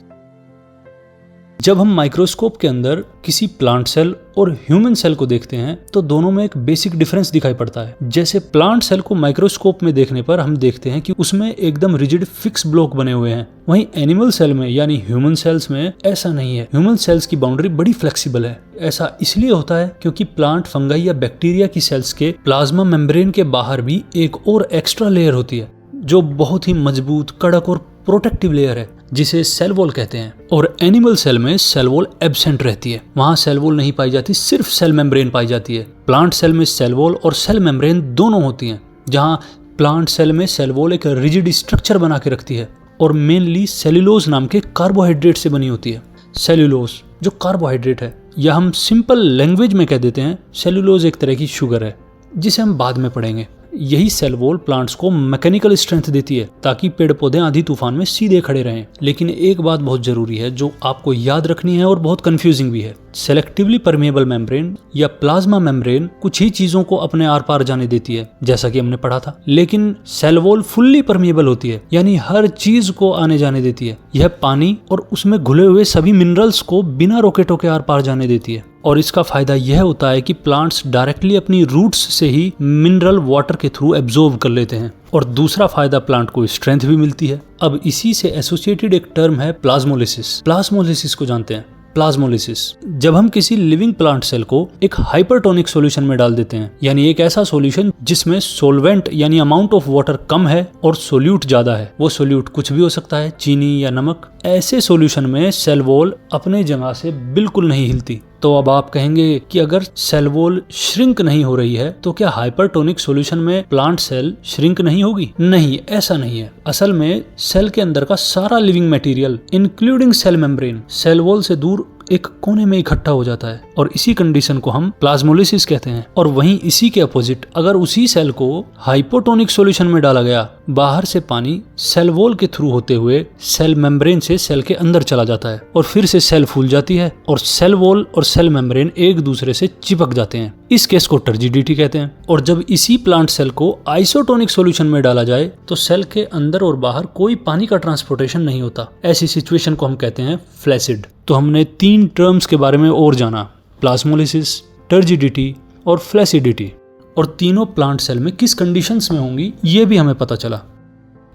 Speaker 1: जब हम माइक्रोस्कोप के अंदर किसी प्लांट सेल और ह्यूमन सेल को देखते हैं तो दोनों में एक बेसिक डिफरेंस दिखाई पड़ता है। जैसे प्लांट सेल को माइक्रोस्कोप में देखने पर हम देखते हैं कि उसमें एकदम रिजिड फिक्स ब्लॉक बने हुए हैं, वहीं एनिमल सेल में यानी ह्यूमन सेल्स में ऐसा नहीं है। ह्यूमन सेल्स की बाउंड्री बड़ी फ्लेक्सिबल है। ऐसा इसलिए होता है क्योंकि प्लांट, फंगाई या बैक्टीरिया की सेल्स के प्लाज्मा मेम्ब्रेन के बाहर भी एक और एक्स्ट्रा लेयर होती है जो बहुत ही मजबूत, कड़क और प्रोटेक्टिव लेयर है, जिसे सेल वॉल कहते हैं। और एनिमल सेल में सेल वॉल एब्सेंट रहती है, वहां सेल वॉल नहीं पाई जाती, सिर्फ सेल मेम्ब्रेन पाई जाती है। प्लांट सेल में सेल वॉल और सेल मेम्ब्रेन दोनों होती हैं, जहां प्लांट सेल में सेल वॉल एक रिजिड स्ट्रक्चर बना के रखती है और मेनली सेल्यूलोज नाम के कार्बोहाइड्रेट से बनी होती है। सेल्यूलोज जो कार्बोहाइड्रेट है, या हम सिंपल लैंग्वेज में कह देते हैं सेल्यूलोज एक तरह की शुगर है, जिसे हम बाद में पढ़ेंगे। यही सेल वॉल प्लांट्स को मैकेनिकल स्ट्रेंथ देती है ताकि पेड़ पौधे आंधी तूफान में सीधे खड़े रहें। लेकिन एक बात बहुत जरूरी है जो आपको याद रखनी है और बहुत कंफ्यूजिंग भी है। सेलेक्टिवली परमेबल मेम्ब्रेन या प्लाज्मा मेम्ब्रेन कुछ ही चीजों को अपने आर पार जाने देती है, जैसा कि हमने पढ़ा था, लेकिन सेल वॉल फुल्ली परमेबल होती है, यानी हर चीज को आने जाने देती है। यह पानी और उसमें घुले हुए सभी मिनरल्स को बिना रोके टोके आर पार जाने देती है। और इसका फायदा यह होता है कि प्लांट्स डायरेक्टली अपनी रूट्स से ही मिनरल वाटर के थ्रू एब्जॉर्ब कर लेते हैं। और दूसरा फायदा, प्लांट को स्ट्रेंथ भी मिलती है। अब इसी से एसोसिएटेड एक टर्म है प्लाज्मोलिसिस। प्लाज्मोलिसिस को जानते हैं? प्लाज्मोलिसिस, जब हम किसी लिविंग प्लांट सेल को एक हाइपरटोनिक सॉल्यूशन में डाल देते हैं, यानी एक ऐसा सॉल्यूशन जिसमें सोलवेंट यानी अमाउंट ऑफ वाटर कम है और सोल्यूट ज्यादा है। वो सोल्यूट कुछ भी हो सकता है, चीनी या नमक। ऐसे सॉल्यूशन में सेल वॉल अपने जगह से बिल्कुल नहीं हिलती। तो अब आप कहेंगे कि अगर सेल वॉल श्रिंक नहीं हो रही है तो क्या हाइपरटोनिक सॉल्यूशन में प्लांट सेल श्रिंक नहीं होगी? नहीं, ऐसा नहीं है। असल में सेल के अंदर का सारा living material including cell membrane cell wall से दूर एक कोने में इकट्ठा हो जाता है और इसी कंडीशन को हम प्लाज्मोलिसिस कहते हैं। और वहीं इसी के अपोजिट, अगर उसी सेल को हाइपोटोनिक सॉल्यूशन में डाला गया, बाहर से पानी सेल वॉल के थ्रू होते हुए सेल मेम्ब्रेन से सेल के अंदर चला जाता है और फिर से सेल फूल जाती है और सेल वॉल और सेल मेम्ब्रेन एक दूसरे से चिपक जाते हैं। इस केस को टर्जिडिटी कहते हैं। और जब इसी प्लांट सेल को आइसोटोनिक सॉल्यूशन में डाला जाए तो सेल के अंदर और बाहर कोई पानी का ट्रांसपोर्टेशन नहीं होता। ऐसी सिचुएशन को हम कहते हैं फ्लैसिड। तो हमने 3 टर्म्स के बारे में और जाना, प्लाज्मोलिसिस, टर्जिडिटी और फ्लैसिडिटी। और तीनों प्लांट सेल में किस कंडीशंस में होंगी ये भी हमें पता चला।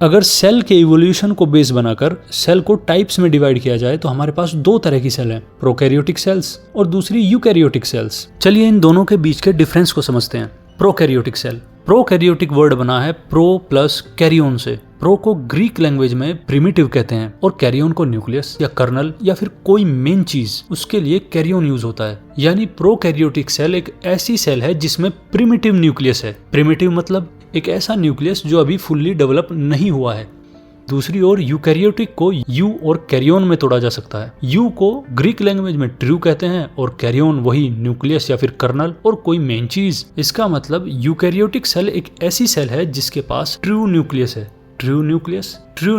Speaker 1: अगर सेल के इवोल्यूशन को बेस बनाकर सेल को टाइप्स में डिवाइड किया जाए तो हमारे पास 2 तरह की सेल हैं, प्रोकैरियोटिक सेल्स और दूसरी यूकैरियोटिक सेल्स। चलिए इन दोनों के बीच के डिफरेंस को समझते हैं। प्रोकैरियोटिक सेल, प्रोकैरियोटिक वर्ड बना है प्रो प्लस कैरियोन से। प्रो को ग्रीक लैंग्वेज में प्रिमिटिव कहते हैं और कैरियोन को न्यूक्लियस या कर्नल या फिर कोई मेन चीज, उसके लिए कैरियोन यूज होता है। यानी प्रोकैरियोटिक सेल एक ऐसी सेल है जिसमें प्रिमिटिव न्यूक्लियस है। प्रिमिटिव मतलब एक ऐसा न्यूक्लियस जो अभी फुल्ली डेवलप नहीं हुआ है। दूसरी ओर यूकैरियोटिक को यू और कैरियोन में तोड़ा जा सकता है। यू को ग्रीक लैंग्वेज में ट्रू कहते हैं और कैरियोन वही न्यूक्लियस या फिर कर्नल और कोई मेन चीज। इसका मतलब यूकैरियोटिक सेल एक ऐसी सेल है जिसके पास ट्रू न्यूक्लियस है। ट्रू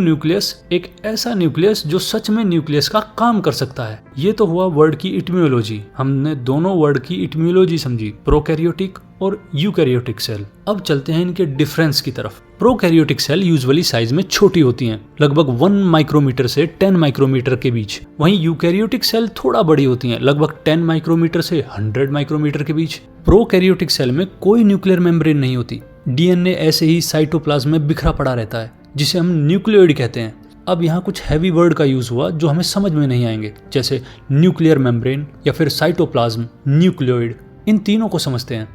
Speaker 1: न्यूक्लियस एक ऐसा न्यूक्लियस जो सच में न्यूक्लियस का काम कर सकता है। ये तो हुआ वर्ड की इटिमोलॉजी। हमने दोनों वर्ड की इटिमोलॉजी समझी, प्रोकैरियोटिक और यूकैरियोटिक सेल। अब चलते हैं इनके डिफरेंस की तरफ। प्रोकैरियोटिक सेल यूजुअली साइज में छोटी होती हैं, लगभग 1 माइक्रोमीटर से 10 माइक्रोमीटर के बीच। वहीं यूकैरियोटिक सेल थोड़ा बड़ी होती हैं, लगभग 10 माइक्रोमीटर से 100 माइक्रोमीटर के बीच। प्रोकैरियोटिक सेल में कोई न्यूक्लियर मेम्ब्रेन नहीं होती। डीएनए ऐसे ही साइटोप्लाज्म में बिखरा पड़ा रहता है, जिसे हम न्यूक्लियोइड कहते हैं। अब यहाँ कुछ हैवी वर्ड का यूज हुआ जो हमें समझ में नहीं आएंगे, जैसे न्यूक्लियर मेम्ब्रेन या फिर साइटोप्लाज्म, न्यूक्लियोइड। इन तीनों को समझते हैं।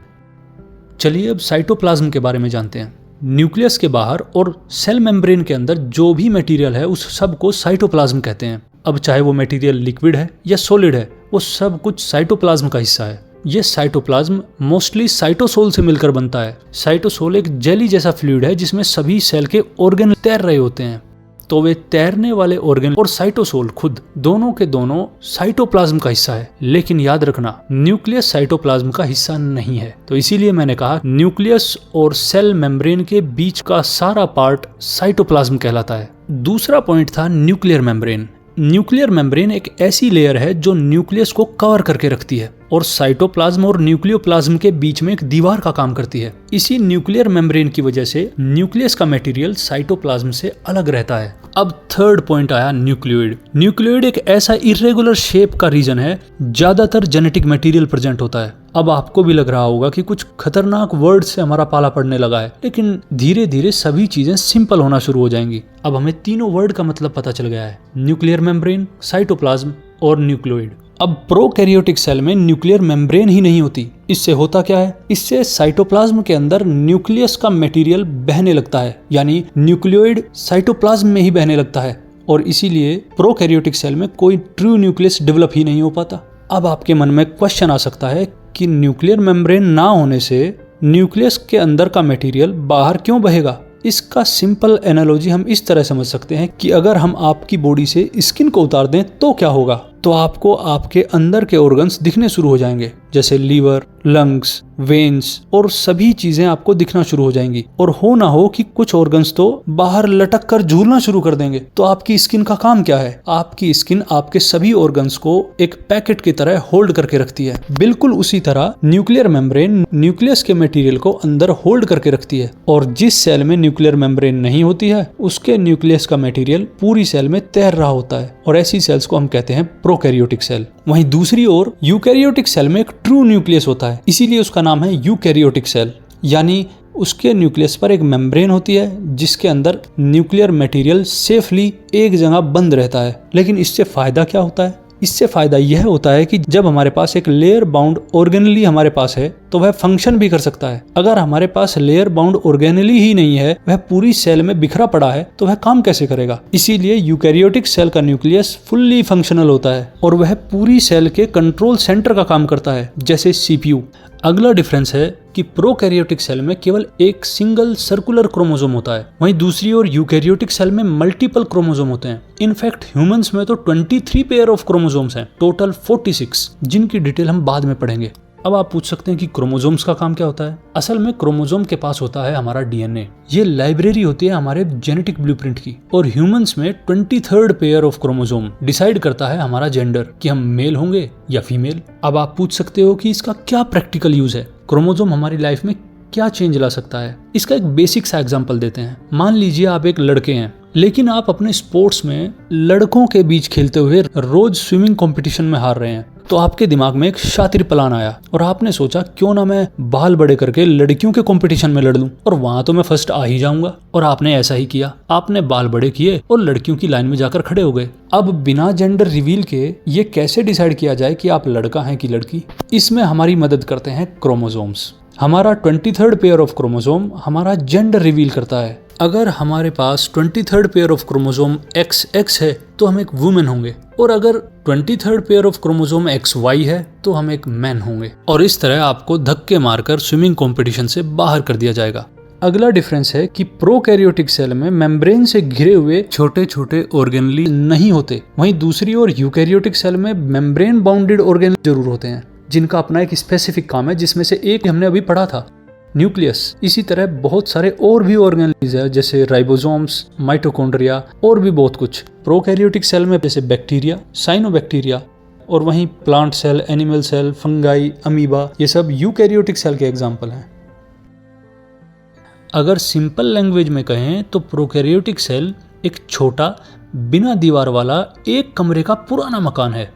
Speaker 1: चलिए अब साइटोप्लाज्म के बारे में जानते हैं। न्यूक्लियस के बाहर और सेल मेम्ब्रेन के अंदर जो भी मटेरियल है उस सब को साइटोप्लाज्म कहते हैं। अब चाहे वो मटेरियल लिक्विड है या सॉलिड है, वो सब कुछ साइटोप्लाज्म का हिस्सा है। ये साइटोप्लाज्म मोस्टली साइटोसोल से मिलकर बनता है। साइटोसोल एक जेली जैसा फ्लूइड है जिसमें सभी सेल के ऑर्गन तैर रहे होते हैं। तो वे तैरने वाले ऑर्गन और साइटोसोल खुद दोनों के दोनों साइटोप्लाज्म का हिस्सा है। लेकिन याद रखना, न्यूक्लियस साइटोप्लाज्म का हिस्सा नहीं है। तो इसीलिए मैंने कहा न्यूक्लियस और सेल मेम्ब्रेन के बीच का सारा पार्ट साइटोप्लाज्म कहलाता है। दूसरा पॉइंट था न्यूक्लियर मेम्ब्रेन। न्यूक्लियर मेम्ब्रेन एक ऐसी लेयर है जो न्यूक्लियस को कवर करके रखती है और साइटोप्लाज्म और न्यूक्लियोप्लाज्म के बीच में एक दीवार का काम करती है। इसी न्यूक्लियर मेम्ब्रेन की वजह से न्यूक्लियस का मटेरियल साइटोप्लाज्म से अलग रहता है। अब थर्ड पॉइंट आया न्यूक्लियोइड। न्यूक्लियोइड एक ऐसा इरेगुलर शेप का रीजन है, ज्यादातर जेनेटिक मटेरियल प्रेजेंट होता है। अब आपको भी लग रहा होगा कि कुछ खतरनाक वर्ड से हमारा पाला पड़ने लगा है, लेकिन धीरे धीरे सभी चीजें सिंपल होना शुरू हो जाएंगी। अब हमें तीनों वर्ड का मतलब पता चल गया है, न्यूक्लियर मेम्ब्रेन, साइटोप्लाज्म और न्यूक्लियोइड। अब प्रोकैरियोटिक सेल में न्यूक्लियर मेम्ब्रेन ही नहीं होती। इससे होता क्या है, इससे साइटोप्लाज्म के अंदर न्यूक्लियस का मटेरियल बहने लगता है, यानी न्यूक्लियोइड साइटोप्लाज्म में ही बहने लगता है और इसीलिए प्रोकैरियोटिक सेल में कोई ट्रू न्यूक्लियस डेवलप ही नहीं हो पाता। अब आपके मन में क्वेश्चन आ सकता है कि न्यूक्लियर मेम्ब्रेन ना होने से न्यूक्लियस के अंदर का मटेरियल बाहर क्यों बहेगा। इसका सिंपल एनालॉजी हम इस तरह समझ सकते हैं कि अगर हम आपकी बॉडी से स्किन को उतार दें तो क्या होगा, तो आपको आपके अंदर के ऑर्गन्स दिखने शुरू हो जाएंगे, जैसे लीवर, लंग्स, वेन्स और सभी चीजें आपको दिखना शुरू हो जाएंगी। और हो ना हो कि कुछ ऑर्गन्स तो बाहर लटक कर झूलना शुरू कर देंगे। तो आपकी स्किन का काम क्या है, आपकी स्किन आपके सभी ऑर्गन्स को एक पैकेट की तरह होल्ड करके रखती है। बिल्कुल उसी तरह न्यूक्लियर मेम्ब्रेन न्यूक्लियस के मटेरियल को अंदर होल्ड करके रखती है और जिस सेल में न्यूक्लियर मेम्ब्रेन नहीं होती है उसके न्यूक्लियस का मटेरियल पूरी सेल में तैर रहा होता है और ऐसी सेल्स को हम कहते हैं प्रोकैरियोटिक सेल। वहीं दूसरी ओर यूकैरियोटिक सेल में एक ट्रू न्यूक्लियस होता है, इसीलिए उसका नाम है यूकैरियोटिक सेल। यानी उसके न्यूक्लियस पर एक मेम्ब्रेन होती है जिसके अंदर न्यूक्लियर मटेरियल सेफली एक जगह बंद रहता है। लेकिन इससे फायदा क्या होता है, इससे फायदा यह होता है कि जब हमारे पास एक लेयर बाउंड ऑर्गेनेली हमारे पास है तो वह फंक्शन भी कर सकता है। अगर हमारे पास लेयर बाउंड ऑर्गेनेली ही नहीं है, वह पूरी सेल में बिखरा पड़ा है, तो वह काम कैसे करेगा। इसीलिए यूकैरियोटिक सेल का न्यूक्लियस फुल्ली फंक्शनल होता है और वह पूरी सेल के कंट्रोल सेंटर का काम करता है, जैसे सीपीयू। अगला डिफरेंस है कि प्रोकैरियोटिक सेल में केवल एक सिंगल सर्कुलर क्रोमोसोम होता है, वहीं दूसरी ओर यूकैरियोटिक सेल में मल्टीपल क्रोमोसोम होते हैं। इनफैक्ट ह्यूमंस में तो 23 पेयर ऑफ क्रोमोसोम्स हैं, टोटल 46, जिनकी डिटेल हम बाद में पढ़ेंगे। अब आप पूछ सकते हैं कि क्रोमोसोम्स का काम क्या होता है। असल में क्रोमोसोम के पास होता है हमारा डीएनए। ये लाइब्रेरी होती है हमारे जेनेटिक ब्लूप्रिंट की और ह्यूमंस में 23rd pair of chromosome decide करता है हमारा जेंडर, कि हम मेल होंगे या फीमेल। अब आप पूछ सकते हो कि इसका क्या प्रैक्टिकल यूज है, क्रोमोसोम हमारी लाइफ में क्या चेंज ला सकता है। इसका एक बेसिक सा एग्जांपल देते हैं। मान लीजिए आप एक लड़के हैं, लेकिन आप अपने स्पोर्ट्स में लड़कों के बीच खेलते हुए रोज स्विमिंग कंपटीशन में हार रहे हैं। तो आपके दिमाग में एक शातिर प्लान आया और आपने सोचा क्यों ना मैं बाल बड़े करके लड़कियों के कंपटीशन में लड़ लूं और वहां तो मैं फर्स्ट आ ही जाऊंगा। और आपने ऐसा ही किया, आपने बाल बड़े किए और लड़कियों की लाइन में जाकर खड़े हो गए। अब बिना जेंडर रिवील के ये कैसे डिसाइड किया जाए कि आप लड़का हैं कि लड़की, इसमें हमारी मदद करते हैं क्रोमोसोम्स। हमारा 23rd पेयर ऑफ क्रोमोसोम हमारा जेंडर रिवील करता है। अगर हमारे पास 23rd pair of chromosome XX है तो हम एक वुमेन होंगे, और अगर 23rd pair of chromosome XY है तो हम एक मैन होंगे। और इस तरह आपको धक्के मारकर स्विमिंग कंपटीशन से बाहर कर दिया जाएगा। अगला डिफरेंस है कि प्रोकैरियोटिक सेल में मेम्ब्रेन से घिरे हुए छोटे छोटे ऑर्गेनेली नहीं होते, वहीं दूसरी ओर यूकैरियोटिक सेल में मेम्ब्रेन बाउंडेड ऑर्गेनेल जरूर होते हैं, जिनका अपना एक स्पेसिफिक काम है, जिसमें से एक हमने अभी पढ़ा था, न्यूक्लियस। इसी तरह बहुत सारे और भी ऑर्गेनेल्स है, जैसे राइबोसोम्स, माइटोकॉन्ड्रिया और भी बहुत कुछ। प्रोकैरियोटिक सेल में जैसे बैक्टीरिया, साइनोबैक्टीरिया, और वहीं plant cell, animal cell, fungi, amoeba, ये सब यूकैरियोटिक सेल के एग्जाम्पल हैं। अगर सिंपल लैंग्वेज में कहें तो प्रोकैरियोटिक सेल एक छोटा बिना दीवार वाला एक कमरे का पुराना मकान है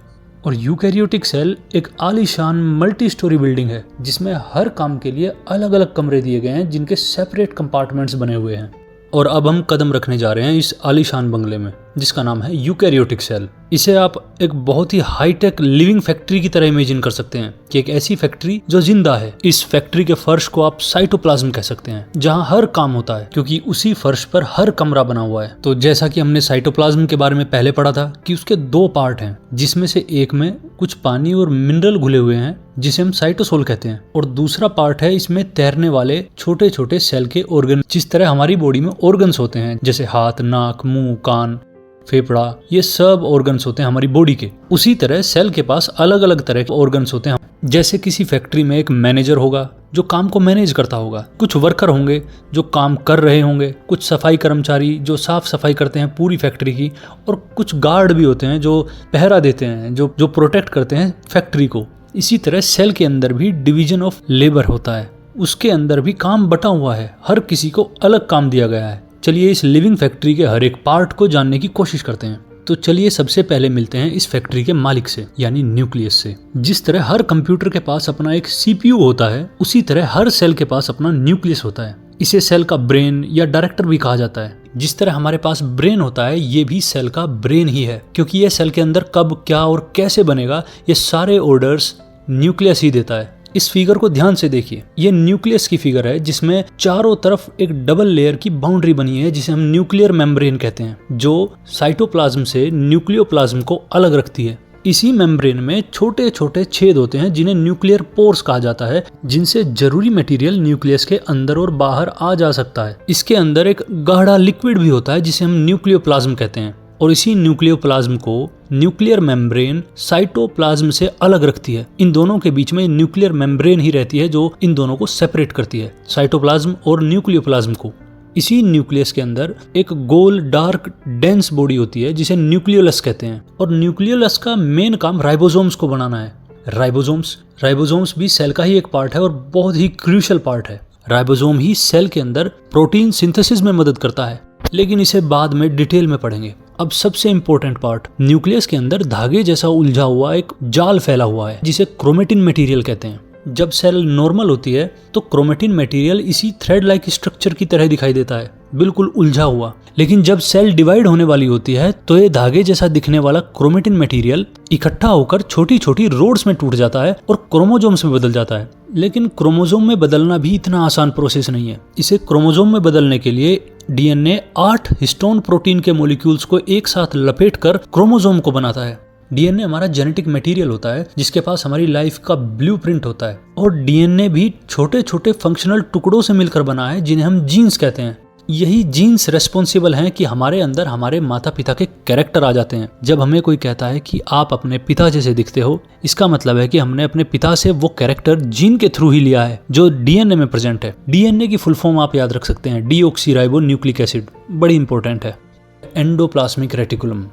Speaker 1: और यूकैरियोटिक सेल एक आलीशान मल्टी स्टोरी बिल्डिंग है, जिसमें हर काम के लिए अलग अलग कमरे दिए गए हैं, जिनके सेपरेट कंपार्टमेंट्स बने हुए हैं। और अब हम कदम रखने जा रहे हैं इस आलीशान बंगले में। जिसका नाम है यूकैरियोटिक सेल। इसे आप एक बहुत ही हाईटेक लिविंग फैक्ट्री की तरह इमेजिन कर सकते हैं कि एक ऐसी फैक्ट्री जो जिंदा है। इस फैक्ट्री के फर्श को आप साइटोप्लाज्म कह सकते हैं, जहां हर काम होता है, क्योंकि उसी फर्श पर हर कमरा बना हुआ है। तो जैसा कि हमने साइटोप्लाज्म के बारे में पहले पढ़ा था कि उसके 2 पार्ट हैं, जिसमें से एक में कुछ पानी और मिनरल घुले हुए हैं जिसे हम साइटोसोल कहते हैं, और दूसरा पार्ट है इसमें तैरने वाले छोटे छोटे सेल के ऑर्गन। जिस तरह हमारी बॉडी में ऑर्गन्स होते हैं, जैसे हाथ, नाक, मुंह, कान, फेफड़ा, ये सब ऑर्गन्स होते हैं हमारी बॉडी के, उसी तरह सेल के पास अलग अलग तरह के ऑर्गन्स होते हैं। जैसे किसी फैक्ट्री में एक मैनेजर होगा जो काम को मैनेज करता होगा, कुछ वर्कर होंगे जो काम कर रहे होंगे, कुछ सफाई कर्मचारी जो साफ सफाई करते हैं पूरी फैक्ट्री की, और कुछ गार्ड भी होते हैं जो पहरा देते हैं, जो प्रोटेक्ट करते हैं फैक्ट्री को। इसी तरह सेल के अंदर भी डिवीजन ऑफ लेबर होता है, उसके अंदर भी काम बटा हुआ है, हर किसी को अलग काम दिया गया है। चलिए इस लिविंग फैक्ट्री के हर एक पार्ट को जानने की कोशिश करते हैं। तो चलिए सबसे पहले मिलते हैं इस फैक्ट्री के मालिक से, यानी न्यूक्लियस से। जिस तरह हर कंप्यूटर के पास अपना एक सीपीयू होता है, उसी तरह हर सेल के पास अपना न्यूक्लियस होता है। इसे सेल का ब्रेन या डायरेक्टर भी कहा जाता है। जिस तरह हमारे पास ब्रेन होता है, ये भी सेल का ब्रेन ही है, क्योंकि ये सेल के अंदर कब, क्या और कैसे बनेगा, ये सारे ऑर्डर्स न्यूक्लियस ही देता है। इस फिगर को ध्यान से देखिए, ये न्यूक्लियस की फिगर है जिसमें चारों तरफ एक डबल लेयर की बाउंड्री बनी है, जिसे हम न्यूक्लियर मेम्ब्रेन कहते हैं, जो साइटोप्लाज्म से न्यूक्लियोप्लाज्म को अलग रखती है। इसी मेम्ब्रेन में छोटे छोटे छेद होते हैं जिन्हें न्यूक्लियर पोर्स कहा जाता है, जिनसे जरूरी मटेरियल न्यूक्लियस के अंदर और बाहर आ जा सकता है। इसके अंदर एक गाढ़ा लिक्विड भी होता है जिसे हम न्यूक्लियोप्लाज्म कहते हैं, और इसी न्यूक्लियोप्लाज्म को न्यूक्लियर मेम्ब्रेन साइटोप्लाज्म से अलग रखती है। इन दोनों के बीच में न्यूक्लियर मेम्ब्रेन ही रहती है जो इन दोनों को सेपरेट करती है, साइटोप्लाज्म और न्यूक्लियोप्लाज्म को। इसी न्यूक्लियस के अंदर एक गोल डार्क डेंस बॉडी होती है जिसे न्यूक्लियोलस कहते हैं, और न्यूक्लियोलस का मेन काम राइबोसोम्स को बनाना है। राइबोसोम्स भी सेल का ही एक पार्ट है और बहुत ही क्रूशियल पार्ट है। राइबोसोम ही सेल के अंदर प्रोटीन सिंथेसिस में मदद करता है, लेकिन इसे बाद में डिटेल में पढ़ेंगे। अब सबसे इंपॉर्टेंट पार्ट, न्यूक्लियस के अंदर धागे जैसा उलझा हुआ एक जाल फैला हुआ है जिसे क्रोमेटिन मटेरियल कहते हैं। जब सेल नॉर्मल होती है तो क्रोमेटिन मटेरियल इसी थ्रेड लाइक स्ट्रक्चर की तरह दिखाई देता है, बिल्कुल उलझा हुआ। लेकिन जब सेल डिवाइड होने वाली होती है तो ये धागे जैसा दिखने वाला क्रोमेटिन मटेरियल इकट्ठा होकर छोटी छोटी रोड्स में टूट जाता है और क्रोमोसोम्स में बदल जाता है। लेकिन क्रोमोसोम में बदलना भी इतना आसान प्रोसेस नहीं है। इसे क्रोमोसोम में बदलने के लिए डीएनए 8 हिस्टोन प्रोटीन के मॉलिक्यूल्स को एक साथ लपेटकर क्रोमोसोम को बनाता है। डीएनए हमारा जेनेटिक मटेरियल होता है जिसके पास हमारी लाइफ का ब्लूप्रिंट होता है, और डीएनए भी छोटे छोटे फंक्शनल टुकड़ों से मिलकर बना है जिन्हें हम जीन्स कहते हैं। यही जीन्स रेस्पॉन्सिबल हैं कि हमारे अंदर हमारे माता पिता के कैरेक्टर आ जाते हैं। जब हमें कोई कहता है कि आप अपने पिता जैसे दिखते हो, इसका मतलब है कि हमने अपने पिता से वो कैरेक्टर जीन के थ्रू ही लिया है जो डीएनए में प्रेजेंट है। डीएनए की फुल फॉर्म आप याद रख सकते हैं, डीऑक्सीराइबो न्यूक्लिक एसिड, बड़ी इंपॉर्टेंट है। एंडोप्लाज्मिक रेटिकुलम,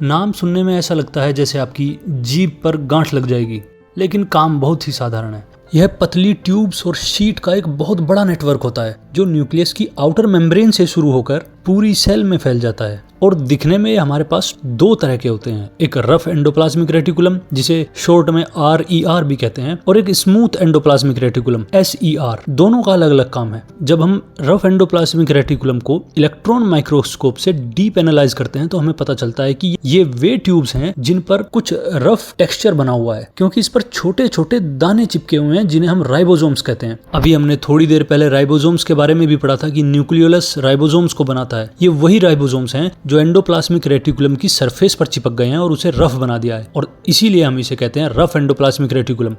Speaker 1: नाम सुनने में ऐसा लगता है जैसे आपकी जीभ पर गांठ लग जाएगी, लेकिन काम बहुत ही साधारण है। यह पतली ट्यूब्स और शीट का एक बहुत बड़ा नेटवर्क होता है जो न्यूक्लियस की आउटर मेम्ब्रेन से शुरू होकर पूरी सेल में फैल जाता है, और दिखने में हमारे पास 2 तरह के होते हैं। एक रफ एंडोप्लाज्मिक रेटिकुलम जिसे शॉर्ट में RER भी कहते हैं, और एक स्मूथ एंडोप्लाज्मिक रेटिकुलम SER। दोनों का अलग अलग काम है। जब हम रफ एंडोप्लाज्मिक रेटिकुलम को इलेक्ट्रॉन माइक्रोस्कोप से डीप एनालाइज करते हैं तो हमें पता चलता है कि ये वे ट्यूब्स हैं जिन पर कुछ रफ टेक्सचर बना हुआ है, क्योंकि इस पर छोटे छोटे दाने चिपके हुए हैं जिन्हें हम राइबोसोम्स कहते हैं। अभी हमने थोड़ी देर पहले राइबोसोम्स के बारे में भी पढ़ा था कि न्यूक्लियोलस राइबोसोम्स को बनाता है। ये वही राइबोसोम्स हैं जो एंडोप्लाज्मिक रेटिकुलम की सरफेस पर चिपक गए हैं और उसे रफ बना दिया है, और इसीलिए हम इसे कहते हैं रफ एंडोप्लाज्मिक रेटिकुलम।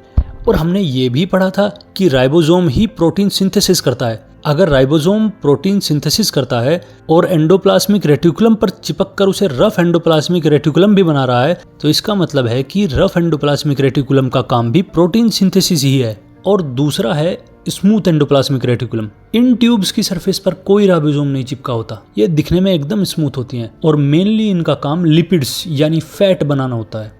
Speaker 1: और हमने ये भी पढ़ा था कि राइबोसोम ही प्रोटीन सिंथेसिस करता है। अगर राइबोसोम प्रोटीन सिंथेसिस करता है और एंडोप्लाज्मिक रेटिकुलम पर चिपक कर उसे रफ एंडोप्लाज्मिक रेटिकुलम भी बना रहा है, तो इसका मतलब है कि रफ एंडोप्लाज्मिक रेटिकुलम का काम भी प्रोटीन सिंथेसिस ही है। और दूसरा है स्मूथ एंडोप्लाज्मिक रेटिकुलम। इन ट्यूब्स की सरफेस पर कोई राइबोसोम नहीं चिपका होता, ये दिखने में एकदम स्मूथ होती हैं, और मेनली इनका काम लिपिड्स यानी फैट बनाना होता है।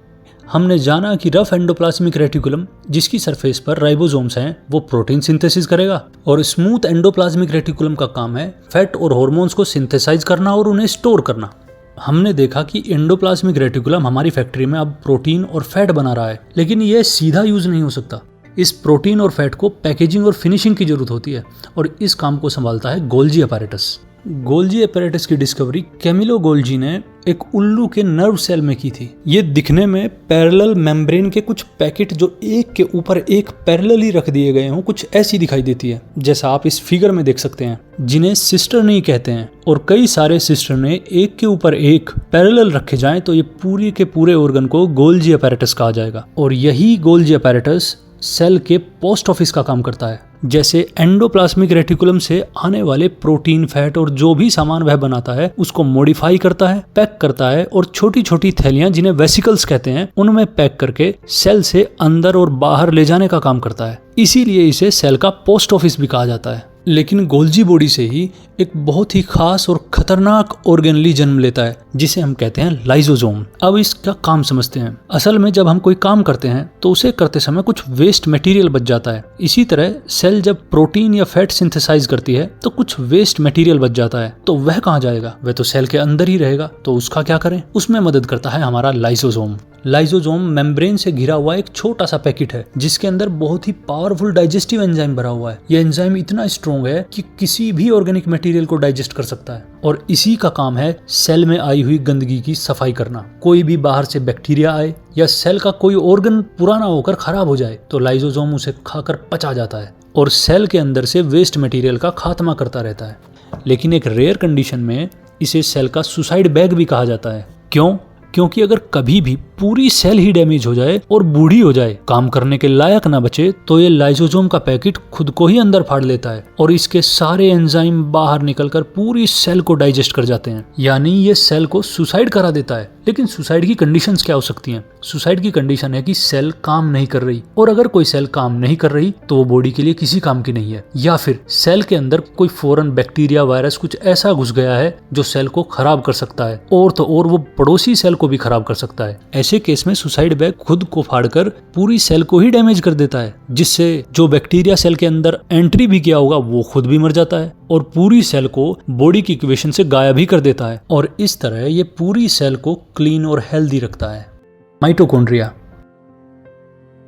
Speaker 1: हमने जाना कि रफ एंडोप्लाज्मिक रेटिकुलम जिसकी सरफेस पर राइबोसोम्स हैं वो प्रोटीन सिंथेसिस करेगा, और स्मूथ एंडोप्लाज्मिक रेटिकुलम का काम है फैट और हार्मोन्स को सिंथेसाइज करना और उन्हें स्टोर करना। हमने देखा कि एंडोप्लाज्मिक रेटिकुलम हमारी फैक्ट्री में अब प्रोटीन और फैट बना रहा है, लेकिन ये सीधा यूज नहीं हो सकता। इस प्रोटीन और फैट को पैकेजिंग और फिनिशिंग की जरूरत होती है, और इस काम को संभालता है गोल्जी अपैरेटस। गोल्जी अपैरेटस की डिस्कवरी कैमिलो गोल्जी ने एक उल्लू के नर्व सेल में की थी। ये दिखने में पैरेलल मेम्ब्रेन के कुछ पैकेट जो एक के ऊपर एक पैरेलली रख दिए गए हों, कुछ ऐसी दिखाई देती है, जैसा आप इस फिगर में देख सकते हैं, जिन्हें सिस्टर नहीं कहते हैं। और कई सारे सिस्टर ने एक के ऊपर एक पैरेलल रखे जाएं तो ये पूरी के पूरे ऑर्गन को गोल्जी अपैरेटस कहा जाएगा। और यही गोल्जी अपैरेटस सेल के पोस्ट ऑफिस का काम करता है। जैसे एंडोप्लाज्मिक रेटिकुलम से आने वाले प्रोटीन, फैट और जो भी सामान वह बनाता है उसको मॉडिफाई करता है, पैक करता है और छोटी छोटी थैलियां जिन्हें वेसिकल्स कहते हैं उनमें पैक करके सेल से अंदर और बाहर ले जाने का काम करता है। इसीलिए इसे सेल का पोस्ट ऑफिस भी कहा जाता है। लेकिन गोल्जी बॉडी से ही एक बहुत ही खास और खतरनाक ऑर्गेनली जन्म लेता है जिसे हम कहते हैं लाइसोसोम। अब इसका काम समझते हैं। असल में जब हम कोई काम करते हैं तो उसे करते समय कुछ वेस्ट मटेरियल बच जाता है। इसी तरह सेल जब प्रोटीन या फैट सिंथेसाइज करती है तो कुछ वेस्ट मटेरियल बच जाता है। तो वह कहाँ जाएगा? वह तो सेल के अंदर ही रहेगा। तो उसका क्या करें? उसमें मदद करता है हमारा लाइसोसोम। लाइसोसोम मेम्ब्रेन से घिरा हुआ एक छोटा सा पैकेट है जिसके अंदर बहुत ही पावरफुल डाइजेस्टिव एंजाइम भरा हुआ है। यह एंजाइम इतना स्ट्रॉन्ग है कि किसी भी ऑर्गेनिक मटेरियल को डाइजेस्ट कर सकता है और इसी का काम है सेल में आई हुई गंदगी की सफाई करना। कोई भी बाहर से बैक्टीरिया आए या सेल का कोई ऑर्गन पुराना होकर खराब हो जाए तो लाइसोसोम उसे खाकर पचा जाता है और सेल के अंदर से वेस्ट मटेरियल का खात्मा करता रहता है। लेकिन एक रेयर कंडीशन में इसे सेल का सुसाइड बैग भी कहा जाता है। क्यों? क्योंकि अगर कभी भी पूरी सेल ही डैमेज हो जाए और बूढ़ी हो जाए, काम करने के लायक ना बचे, तो ये लाइसोसोम का पैकेट खुद को ही अंदर फाड़ लेता है और इसके सारे एंजाइम बाहर निकलकर पूरी सेल को डाइजेस्ट कर जाते हैं। यानी ये सेल को सुसाइड करा देता है। लेकिन सुसाइड की कंडीशंस क्या हो सकती हैं? सुसाइड की कंडीशन है कि सेल काम नहीं कर रही, और अगर कोई सेल काम नहीं कर रही तो वो बॉडी के लिए किसी काम की नहीं है, या फिर सेल के अंदर कोई फॉरेन बैक्टीरिया, वायरस कुछ ऐसा घुस गया है जो सेल को खराब कर सकता है, और तो और वो पड़ोसी सेल को भी खराब कर सकता है। ऐसे केस में सुसाइड बैग खुद को फाड़कर पूरी सेल को ही डैमेज कर देता है, जिससे जो बैक्टीरिया सेल के अंदर एंट्री भी किया होगा वो खुद भी मर जाता है और पूरी सेल को बॉडी की इक्वेशन से गायब ही कर देता है। और इस तरह ये पूरी सेल को क्लीन और हेल्दी रखता है। माइटोकॉन्ड्रिया।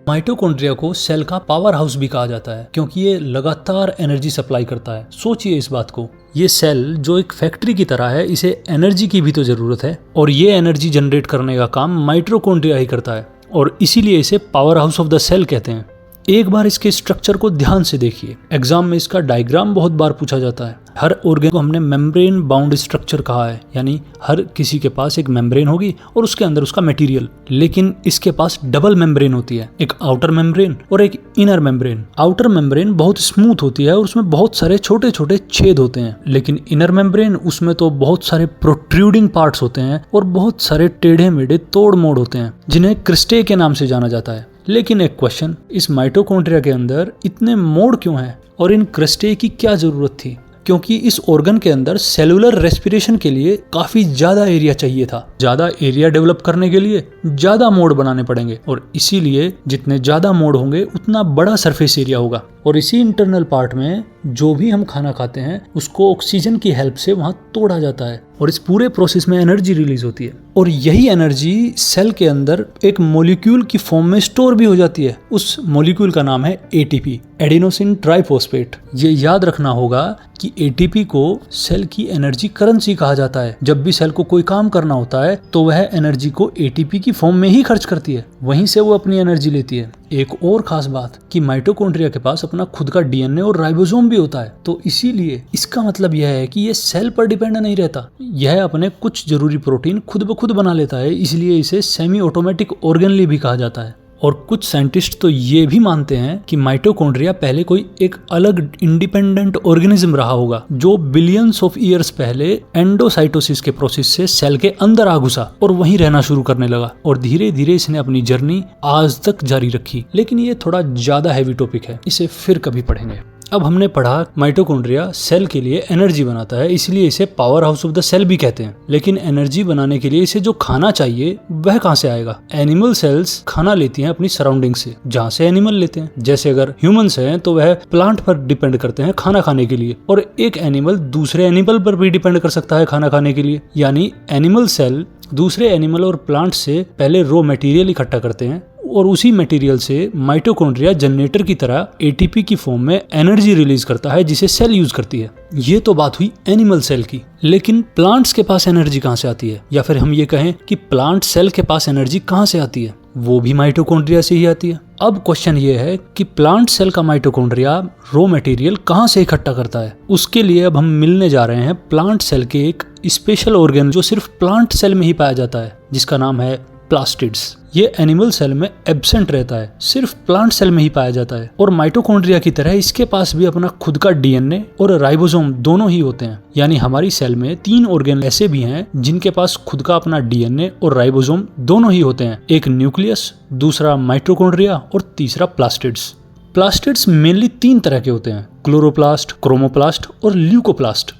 Speaker 1: माइटोकॉन्ड्रिया को सेल का पावर हाउस भी कहा जाता है क्योंकि ये लगातार एनर्जी सप्लाई करता है। सोचिए इस बात को, ये सेल जो एक फैक्ट्री की तरह है, इसे एनर्जी की भी तो जरूरत है और ये एनर्जी जनरेट करने का काम माइटोकॉन्ड्रिया ही करता है और इसीलिए इसे power house of the cell कहते हैं। एक बार इसके स्ट्रक्चर को ध्यान से देखिए। एग्जाम में इसका डायग्राम बहुत बार पूछा जाता है। हर ऑर्गन को हमने मेम्ब्रेन बाउंड स्ट्रक्चर कहा है, यानी हर किसी के पास एक मेम्ब्रेन होगी और उसके अंदर उसका मटेरियल। लेकिन इसके पास डबल मेम्ब्रेन होती है, एक आउटर मेम्ब्रेन और एक इनर मेम्ब्रेन। आउटर मेम्ब्रेन बहुत स्मूथ होती है और उसमें बहुत सारे छोटे छोटे छेद होते हैं, लेकिन इनर मेम्ब्रेन उसमें तो बहुत सारे प्रोट्रूडिंग पार्ट्स होते हैं और बहुत सारे टेढ़े मेढ़े तोड़ मोड़ होते हैं जिन्हें क्रिस्टे के नाम से जाना जाता है। लेकिन एक क्वेश्चन, इस माइटोकॉन्ड्रिया के अंदर इतने मोड़ क्यों हैं और इन क्रिस्टे की क्या जरूरत थी? क्योंकि इस ऑर्गन के अंदर सेलुलर रेस्पिरेशन के लिए काफी ज्यादा एरिया चाहिए था। ज्यादा एरिया डेवलप करने के लिए ज्यादा मोड बनाने पड़ेंगे और इसीलिए जितने ज्यादा मोड होंगे उतना बड़ा सरफेस एरिया होगा। और इसी इंटरनल पार्ट में जो भी हम खाना खाते हैं उसको ऑक्सीजन की हेल्प से वहां तोड़ा जाता है और इस पूरे प्रोसेस में एनर्जी रिलीज होती है और यही एनर्जी सेल के अंदर एक मॉलिक्यूल की फॉर्म में स्टोर भी हो जाती है। उस मॉलिक्यूल का नाम है एटीपी, एडिनोसिन ट्राइफॉस्फेट। ये याद रखना होगा कि एटीपी को सेल की एनर्जी करेंसी कहा जाता है। जब भी सेल को कोई काम करना होता है तो वह एनर्जी को एटीपी की फॉर्म में ही खर्च करती है, वहीं से वो अपनी एनर्जी लेती है। एक और खास बात कि माइटोकॉन्ड्रिया के पास अपना खुद का डीएनए और राइबोसोम भी होता है, तो इसीलिए इसका मतलब यह है कि ये सेल पर डिपेंड नहीं रहता। यह अपने कुछ जरूरी प्रोटीन खुद ब खुद बना लेता है, इसलिए इसे सेमी ऑटोमेटिक ऑर्गेनली भी कहा जाता है। और कुछ साइंटिस्ट तो ये भी मानते हैं कि माइटोकॉन्ड्रिया पहले कोई एक अलग इंडिपेंडेंट ऑर्गेनिज्म रहा होगा जो बिलियंस ऑफ ईयर्स पहले एंडोसाइटोसिस के प्रोसेस से सेल के अंदर आ घुसा और वहीं रहना शुरू करने लगा और धीरे धीरे इसने अपनी जर्नी आज तक जारी रखी। लेकिन ये थोड़ा ज्यादा हैवी टॉपिक है, इसे फिर कभी पढ़ेंगे। अब हमने पढ़ा माइटोकॉन्ड्रिया सेल के लिए एनर्जी बनाता है, इसलिए इसे power house of the cell भी कहते हैं। लेकिन एनर्जी बनाने के लिए इसे जो खाना चाहिए वह कहाँ से आएगा? एनिमल सेल्स खाना लेती हैं अपनी सराउंडिंग से, जहाँ से एनिमल लेते हैं। जैसे अगर ह्यूमंस हैं तो वह प्लांट पर डिपेंड करते हैं खाना खाने के लिए, और एक एनिमल दूसरे एनिमल पर भी डिपेंड कर सकता है खाना खाने के लिए। यानी एनिमल सेल दूसरे एनिमल और प्लांट से पहले रॉ मटेरियल इकट्ठा करते हैं और उसी मटेरियल से माइटोकॉन्ड्रिया जनरेटर की तरह एटीपी की फॉर्म में एनर्जी रिलीज करता है जिसे सेल यूज करती है। ये तो बात हुई एनिमल सेल की, लेकिन प्लांट्स के पास एनर्जी कहाँ से आती है, या फिर हम ये कहें कि प्लांट सेल के पास एनर्जी कहाँ से आती है? वो भी माइटोकॉन्ड्रिया से ही आती है। अब क्वेश्चन ये है कि प्लांट सेल का माइटोकॉन्ड्रिया रॉ मटेरियल कहाँ से इकट्ठा करता है। उसके लिए अब हम मिलने जा रहे हैं प्लांट सेल के एक स्पेशल ऑर्गेन जो सिर्फ प्लांट सेल में ही पाया जाता है, जिसका नाम है प्लास्टिड्स। ये एनिमल सेल में एब्सेंट रहता है, सिर्फ प्लांट सेल में ही पाया जाता है। और माइटोकॉन्ड्रिया की तरह इसके पास भी अपना खुद का डीएनए और राइबोसोम दोनों ही होते हैं। यानी हमारी सेल में 3 ऑर्गेन ऐसे भी हैं जिनके पास खुद का अपना डीएनए और राइबोसोम दोनों ही होते हैं। एक न्यूक्लियस, दूसरा माइटोकॉन्ड्रिया और तीसरा प्लास्टिड्स। प्लास्टिड्स मेनली 3 तरह के होते हैं, क्लोरोप्लास्ट, क्रोमोप्लास्ट और ल्यूकोप्लास्ट।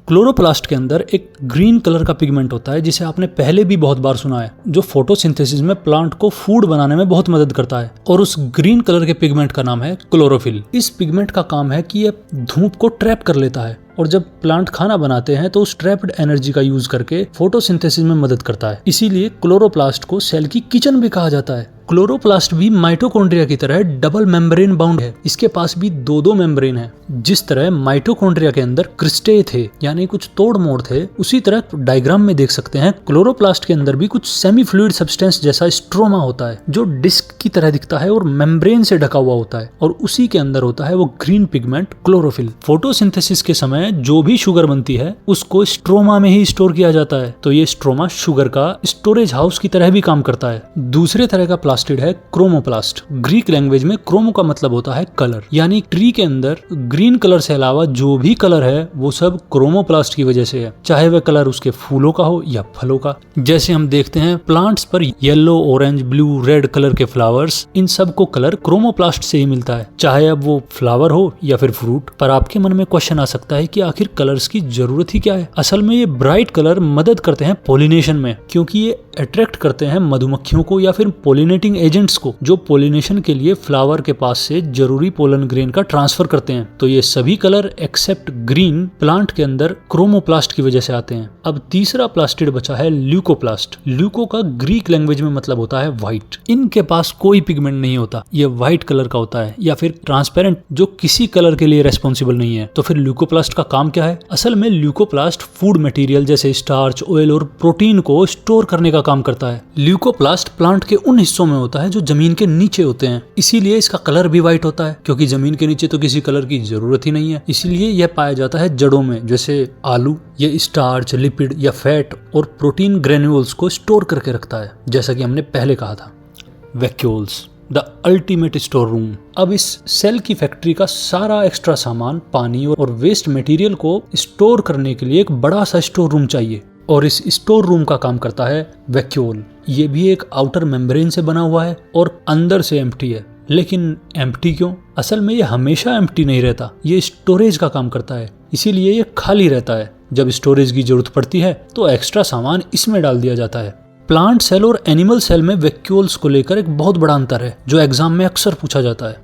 Speaker 1: क्लोरोप्लास्ट के अंदर एक ग्रीन कलर का पिगमेंट होता है जिसे आपने पहले भी बहुत बार सुना है, जो फोटोसिंथेसिस में प्लांट को फूड बनाने में बहुत मदद करता है। और उस ग्रीन कलर के पिगमेंट का नाम है क्लोरोफिल। इस पिगमेंट का काम है कि ये धूप को ट्रैप कर लेता है और जब प्लांट खाना बनाते हैं तो उस ट्रैप्ड एनर्जी का यूज करके फोटोसिंथेसिस में मदद करता है। इसीलिए क्लोरोप्लास्ट को सेल की किचन भी कहा जाता है। क्लोरोप्लास्ट भी माइटोकॉन्ड्रिया की तरह डबल मेम्ब्रेन बाउंड है। इसके पास भी 2 मेम्ब्रेन है। जिस तरह माइटोकॉन्ड्रिया के अंदर क्रिस्टे थे, यानी कुछ तोड़ मोड़ थे, उसी तरह डायग्राम में देख सकते हैं क्लोरोप्लास्ट के अंदर भी कुछ सेमी फ्लूइड सब्सटेंस जैसा स्ट्रोमा होता है जो डिस्क की तरह दिखता है और मेम्ब्रेन से ढका हुआ होता है, और उसी के अंदर होता है वो ग्रीन पिगमेंट क्लोरोफिल। फोटोसिंथेसिस के समय जो भी शुगर बनती है उसको स्ट्रोमा में ही स्टोर किया जाता है, तो ये स्ट्रोमा शुगर का स्टोरेज हाउस की तरह भी काम करता है। दूसरे तरह का प्लास्टिड है क्रोमोप्लास्ट। ग्रीक लैंग्वेज में क्रोमो का मतलब होता है कलर, यानी ट्री के अंदर ग्रीन कलर से अलावा जो भी कलर है वो सब क्रोमोप्लास्ट की वजह से है, चाहे वह कलर उसके फूलों का हो या फलों का। जैसे हम देखते हैं प्लांट्स पर yellow, orange, blue, red colour के फ्लावर्स, इन सब को कलर क्रोमोप्लास्ट से ही मिलता है, चाहे अब वो फ्लावर हो या फिर फ्रूट। पर आपके मन में क्वेश्चन आ सकता है कि आखिर कलर्स की जरूरत ही क्या है? असल में ये ब्राइट कलर मदद करते हैं पोलिनेशन में, क्योंकि ये अट्रैक्ट करते हैं मधुमक्खियों को या फिर पोलिनेटिंग एजेंट्स को, जो पोलिनेशन के लिए फ्लावर के पास से जरूरी पोलन ग्रेन का ट्रांसफर करते हैं। तो ये सभी कलर एक्सेप्ट ग्रीन प्लांट के अंदर क्रोमोप्लास्ट की वजह से आते हैं। अब तीसरा प्लास्टिड बचा है ल्यूकोप्लास्ट। ल्यूको का ग्रीक लैंग्वेज में मतलब होता है व्हाइट। इनके पास कोई पिगमेंट नहीं होता, ये व्हाइट कलर का होता है या फिर ट्रांसपेरेंट, जो किसी कलर के लिए रेस्पॉन्सिबल नहीं है। तो फिर ल्यूकोप्लास्ट का काम क्या है? असल में ल्यूकोप्लास्ट फूड मटेरियल जैसे स्टार्च, ऑयल और प्रोटीन को स्टोर करने का काम करता है। ल्यूकोप्लास्ट प्लांट के उन हिस्सों में होता है जो जमीन के नीचे होते हैं, इसीलिए इसका कलर भी व्हाइट होता है, क्योंकि जमीन के नीचे तो किसी कलर की जरूरत ही नहीं है। इसीलिए यह पाया जाता है जड़ों में, जैसे आलू। ये स्टार्च, लिपिड या फैट और प्रोटीन ग्रेन्यूल्स को स्टोर करके रखता है, जैसा कि हमने पहले कहा था। Vacuoles, the ultimate store room. अब इस सेल की फैक्ट्री का सारा एक्स्ट्रा सामान, पानी और वेस्ट मटेरियल को स्टोर करने के लिए एक बड़ा सा स्टोर रूम चाहिए, और इस स्टोर रूम का काम करता है वैक्यूल। ये भी एक आउटर मेम्ब्रेन से बना हुआ है और अंदर से एम्प्टी है। लेकिन एम्प्टी क्यों? असल में ये हमेशा एम्प्टी नहीं रहता, ये स्टोरेज का काम करता है, इसीलिए ये खाली रहता है। जब स्टोरेज की जरूरत पड़ती है तो एक्स्ट्रा सामान इसमें डाल दिया जाता है। प्लांट सेल और एनिमल सेल में वैक्यूल्स को लेकर एक बहुत बड़ा अंतर है, जो एग्जाम में अक्सर पूछा जाता है।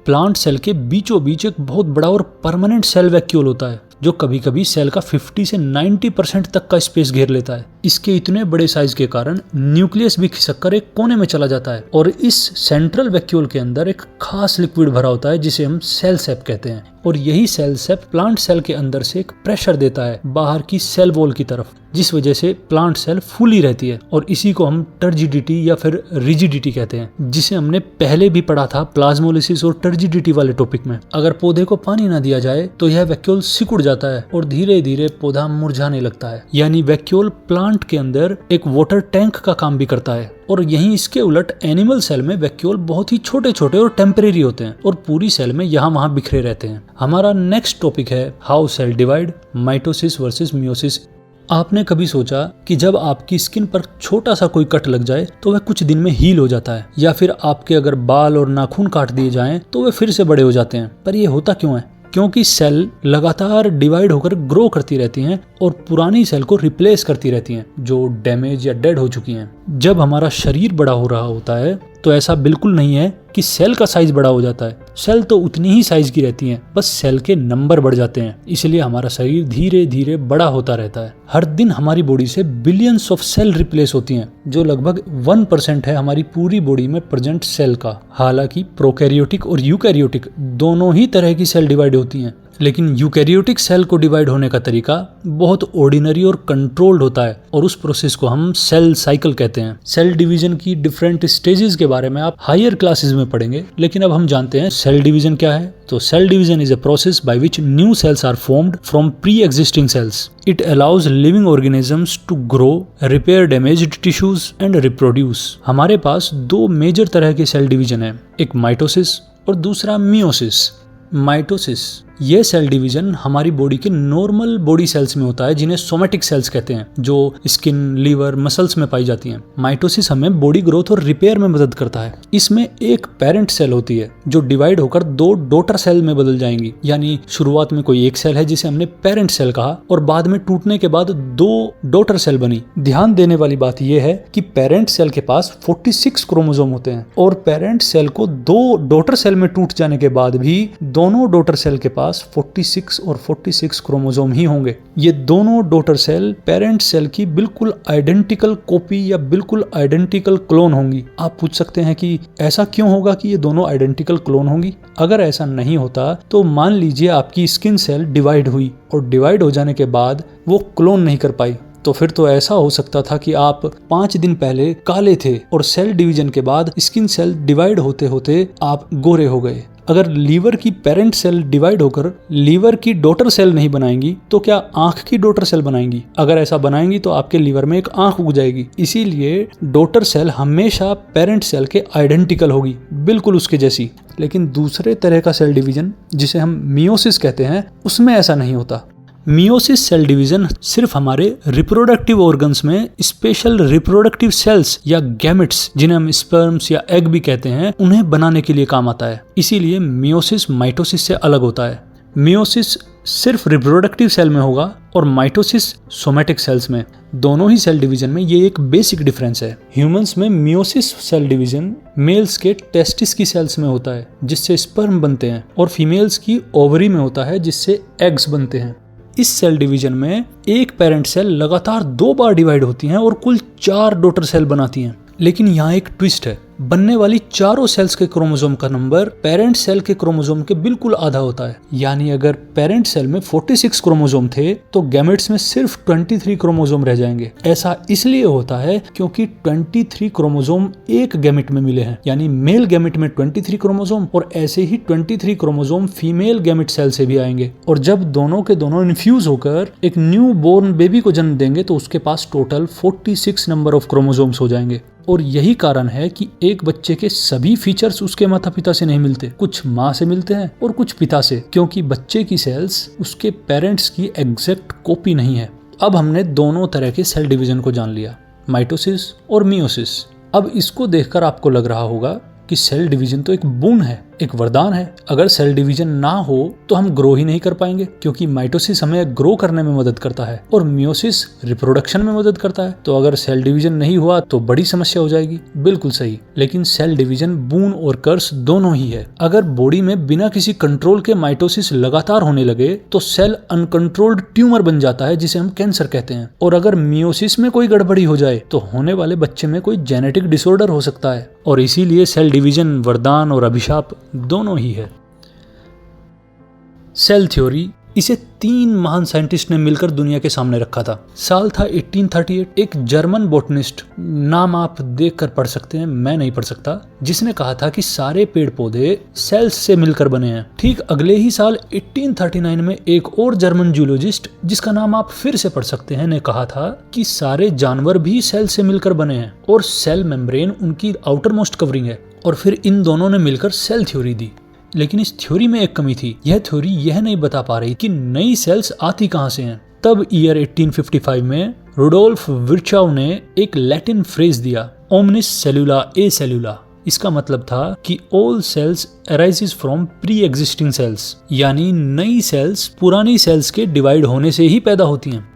Speaker 1: प्लांट सेल के बीचों बीच एक बहुत बड़ा और परमानेंट सेल वैक्यूल होता है, जो कभी कभी सेल का 50 से 90% तक का स्पेस घेर लेता है। इसके इतने बड़े साइज के कारण न्यूक्लियस भी खिसक कर एक कोने में चला जाता है, और इस सेंट्रल वैक्यूल के अंदर एक खास लिक्विड भरा होता है जिसे हम सेल सेप कहते हैं। और यही सेल सेप प्लांट सेल के अंदर से एक प्रेशर देता है बाहर की सेल वॉल की तरफ, जिस वजह से प्लांट सेल फूली रहती है, और इसी को हम टर्जिडिटी या फिर रिजिडिटी कहते हैं, जिसे हमने पहले भी पढ़ा था प्लाज्मोलिसिस और टर्जिडिटी वाले टॉपिक में। अगर पौधे को पानी ना दिया जाए तो यह वैक्यूल सिकुड़ जाता है और धीरे धीरे पौधा मुरझाने लगता है। यानी वैक्यूल प्लांट के अंदर एक वाटर टैंक का काम भी करता है। और यहीं इसके उलट एनिमल सेल में वैक्यूल बहुत ही छोटे छोटे और टेम्परेरी होते हैं, और पूरी सेल में यहाँ वहाँ बिखरे रहते हैं। हमारा नेक्स्ट टॉपिक है how cell divide, mitosis versus meiosis. आपने कभी सोचा कि जब आपकी स्किन पर छोटा सा कोई कट लग जाए तो वह कुछ दिन में हील हो जाता है, या फिर आपके अगर बाल और नाखून काट दिए जाएं तो वे फिर से बड़े हो जाते हैं? पर यह होता क्यों है? क्योंकि सेल लगातार डिवाइड होकर ग्रो करती रहती हैं और पुरानी सेल को रिप्लेस करती रहती हैं जो डैमेज या डेड हो चुकी हैं। जब हमारा शरीर बड़ा हो रहा होता है तो ऐसा बिल्कुल नहीं है कि सेल का साइज बड़ा हो जाता है, सेल तो उतनी ही साइज की रहती हैं, बस सेल के नंबर बढ़ जाते हैं। इसलिए हमारा शरीर धीरे धीरे बड़ा होता रहता है। हर दिन हमारी बॉडी से बिलियंस ऑफ सेल रिप्लेस होती हैं, जो लगभग 1% है हमारी पूरी बॉडी में प्रेजेंट सेल का। हालांकि प्रोकैरियोटिक और यूकैरियोटिक दोनों ही तरह की सेल डिवाइड होती हैं, लेकिन यूकैरियोटिक सेल को डिवाइड होने का तरीका बहुत ऑर्डिनरी और कंट्रोल्ड होता है, और उस प्रोसेस को हम सेल साइकिल कहते हैं। सेल डिवीजन की डिफरेंट स्टेजेस के बारे में आप हायर क्लासेस में पढ़ेंगे, लेकिन अब हम जानते हैं सेल डिवीजन क्या है। तो cell division is a process by which new cells are formed from pre existing cells. It allows living organisms to grow, repair damaged tissues and reproduce. हमारे पास दो मेजर तरह के सेल डिवीजन है, एक माइटोसिस और दूसरा मियोसिस। माइटोसिस ये सेल डिवीजन हमारी बॉडी के नॉर्मल बॉडी सेल्स में होता है, जिन्हें सोमैटिक सेल्स कहते हैं, जो स्किन, लीवर, मसल्स में पाई जाती हैं। माइटोसिस हमें बॉडी ग्रोथ और रिपेयर में मदद करता है। इसमें एक पेरेंट सेल होती है जो डिवाइड होकर दो डॉटर सेल में बदल जाएंगी। यानी शुरुआत में कोई एक सेल है जिसे हमने पेरेंट सेल कहा, और बाद में टूटने के बाद दो डॉटर सेल बनी। ध्यान देने वाली बात यह है कि पेरेंट सेल के पास 46 क्रोमोसोम होते हैं, और पेरेंट सेल को दो डॉटर सेल में टूट जाने के बाद भी दोनों डॉटर सेल के पास 46 और 46 क्रोमोसोम ही होंगे। ये दोनों डॉटर सेल पेरेंट सेल की बिल्कुल आइडेंटिकल कॉपी या बिल्कुल आइडेंटिकल क्लोन होंगी। आप पूछ सकते हैं कि ऐसा क्यों होगा कि ये दोनों आइडेंटिकल क्लोन होंगी? अगर ऐसा नहीं होता तो मान लीजिए आपकी स्किन सेल डिवाइड हुई, और डिवाइड हो जाने के बाद वो क्लोन नहीं कर पाई, तो फिर तो ऐसा हो सकता था कि आप 5 दिन पहले काले थे और सेल डिवीजन के बाद स्किन सेल डिवाइड होते होते आप गोरे हो गए। अगर लीवर की पेरेंट सेल डिवाइड होकर लीवर की डॉटर सेल नहीं बनाएंगी तो क्या आंख की डॉटर सेल बनाएंगी? अगर ऐसा बनाएंगी तो आपके लीवर में एक आंख उग जाएगी। इसीलिए डॉटर सेल हमेशा पेरेंट सेल के आइडेंटिकल होगी, बिल्कुल उसके जैसी। लेकिन दूसरे तरह का सेल डिवीजन जिसे हम मियोसिस कहते हैं, उसमें ऐसा नहीं होता। मियोसिस सेल डिवीजन सिर्फ हमारे रिप्रोडक्टिव ऑर्गन्स में स्पेशल रिप्रोडक्टिव सेल्स या गैमेट्स, जिन्हें हम स्पर्म्स या एग भी कहते हैं, उन्हें बनाने के लिए काम आता है। इसीलिए मियोसिस माइटोसिस से अलग होता है। मियोसिस सिर्फ रिप्रोडक्टिव सेल में होगा और माइटोसिस सोमैटिक सेल्स में। दोनों ही सेल डिवीजन में ये एक बेसिक डिफरेंस है। ह्यूमंस में मियोसिस सेल डिवीजन मेल्स के टेस्टिस की सेल्स में होता है, जिससे स्पर्म बनते हैं, और फीमेल्स की ओवरी में होता है, जिससे एग्स बनते हैं। इस सेल डिवीजन में एक पेरेंट सेल लगातार 2 बार डिवाइड होती हैं और कुल 4 डॉटर सेल बनाती हैं। लेकिन यहाँ एक ट्विस्ट है, बनने वाली चारों सेल्स के क्रोमोसोम का नंबर पेरेंट सेल के क्रोमोसोम के बिल्कुल आधा होता है। यानी अगर पेरेंट सेल में 46 क्रोमोसोम थे तो गैमेट्स में सिर्फ 23 क्रोमोसोम रह जाएंगे। ऐसा इसलिए होता है क्योंकि 23 क्रोमोसोम एक गैमेट में मिले हैं, यानी मेल गैमेट में 23 क्रोमोसोम, और ऐसे ही 23 क्रोमोसोम फीमेल गैमेट सेल से भी आएंगे। और जब दोनों के दोनों इन्फ्यूज होकर एक न्यू बोर्न बेबी को जन्म देंगे तो उसके पास टोटल 46 नंबर ऑफ क्रोमोसोम्स हो जाएंगे। और यही कारण है कि एक बच्चे के सभी फीचर्स उसके माता पिता से नहीं मिलते, कुछ माँ से मिलते हैं और कुछ पिता से, क्योंकि बच्चे की सेल्स उसके पेरेंट्स की एग्जैक्ट कॉपी नहीं है। अब हमने दोनों तरह के सेल डिवीजन को जान लिया, माइटोसिस और मियोसिस। अब इसको देखकर आपको लग रहा होगा कि सेल डिवीजन तो एक बोन है, एक वरदान है। अगर सेल डिवीजन ना हो तो हम ग्रो ही नहीं कर पाएंगे, क्योंकि माइटोसिस हमें ग्रो करने में मदद करता है और मियोसिस रिप्रोडक्शन में मदद करता है। तो अगर सेल डिवीजन नहीं हुआ तो बड़ी समस्या हो जाएगी। बिल्कुल सही, लेकिन सेल डिवीजन बून और कर्स दोनों ही है। अगर बॉडी में बिना किसी कंट्रोल के माइटोसिस लगातार होने लगे तो सेल अनकंट्रोल्ड ट्यूमर बन जाता है, जिसे हम कैंसर कहते हैं। और अगर मियोसिस में कोई गड़बड़ी हो जाए तो होने वाले बच्चे में कोई जेनेटिक डिसऑर्डर हो सकता है। और इसीलिए सेल डिवीजन वरदान और अभिशाप दोनों ही है। सेल थ्योरी, इसे 3 महान साइंटिस्ट ने मिलकर दुनिया के सामने रखा था। साल था 1838। एक जर्मन बोटनिस्ट, नाम आप देखकर पढ़ सकते हैं, मैं नहीं पढ़ सकता, जिसने कहा था कि सारे पेड़ पौधे सेल्स से मिलकर बने हैं। ठीक अगले ही साल 1839 में एक और जर्मन जूलॉजिस्ट, जिसका नाम आप फिर से पढ़ सकते हैं, ने कहा था कि सारे जानवर भी सेल से मिलकर बने हैं और सेल मेम्ब्रेन उनकी आउटर मोस्ट कवरिंग है। और फिर इन दोनों ने मिलकर सेल थ्योरी दी। लेकिन इस थ्योरी में एक कमी थी। यह थ्योरी यह नहीं बता पा रही कि नई सेल्स आती कहां से हैं। तब ईयर 1855 में रुडोल्फ विर्चाउ ने एक लैटिन फ्रेज दिया, ओमनिस सेलुला ए सेलुला। इसका मतलब था कि all cells arises from pre existing cells, यानी नई सेल्स पुरानी सेल्स के डिवाइड होने से ही पैदा होती हैं।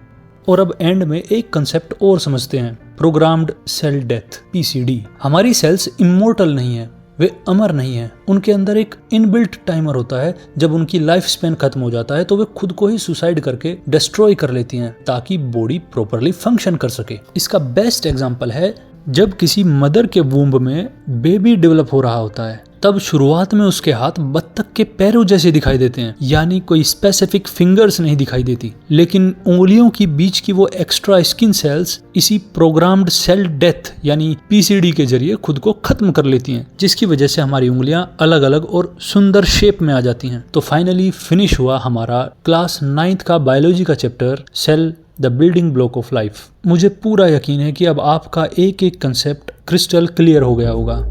Speaker 1: और अब एंड में एक कंसेप्ट और समझते हैं, प्रोग्राम्ड सेल डेथ, PCD। हमारी सेल्स इमोर्टल नहीं है, वे अमर नहीं है। उनके अंदर एक इनबिल्ट टाइमर होता है, जब उनकी लाइफ स्पेन खत्म हो जाता है तो वे खुद को ही सुसाइड करके डिस्ट्रॉय कर लेती हैं ताकि बॉडी प्रॉपरली फंक्शन कर सके। इसका बेस्ट एग्जांपल है जब किसी मदर के वूम्ब में बेबी डेवलप हो रहा होता है, तब शुरुआत में उसके हाथ बत्तख के पैरों जैसे दिखाई देते हैं, यानी कोई स्पेसिफिक फिंगर्स नहीं दिखाई देती, लेकिन उंगलियों की बीच की वो एक्स्ट्रा स्किन सेल्स इसी प्रोग्राम्ड सेल डेथ यानी पीसीडी के जरिए खुद को खत्म कर लेती हैं, जिसकी वजह से हमारी उंगलियां अलग अलग और सुंदर शेप में आ जाती हैं। तो फाइनली फिनिश हुआ हमारा क्लास 9th का बायोलॉजी का chapter cell the building block of life. मुझे पूरा यकीन है कि अब आपका एक एक कंसेप्ट क्रिस्टल क्लियर हो गया होगा।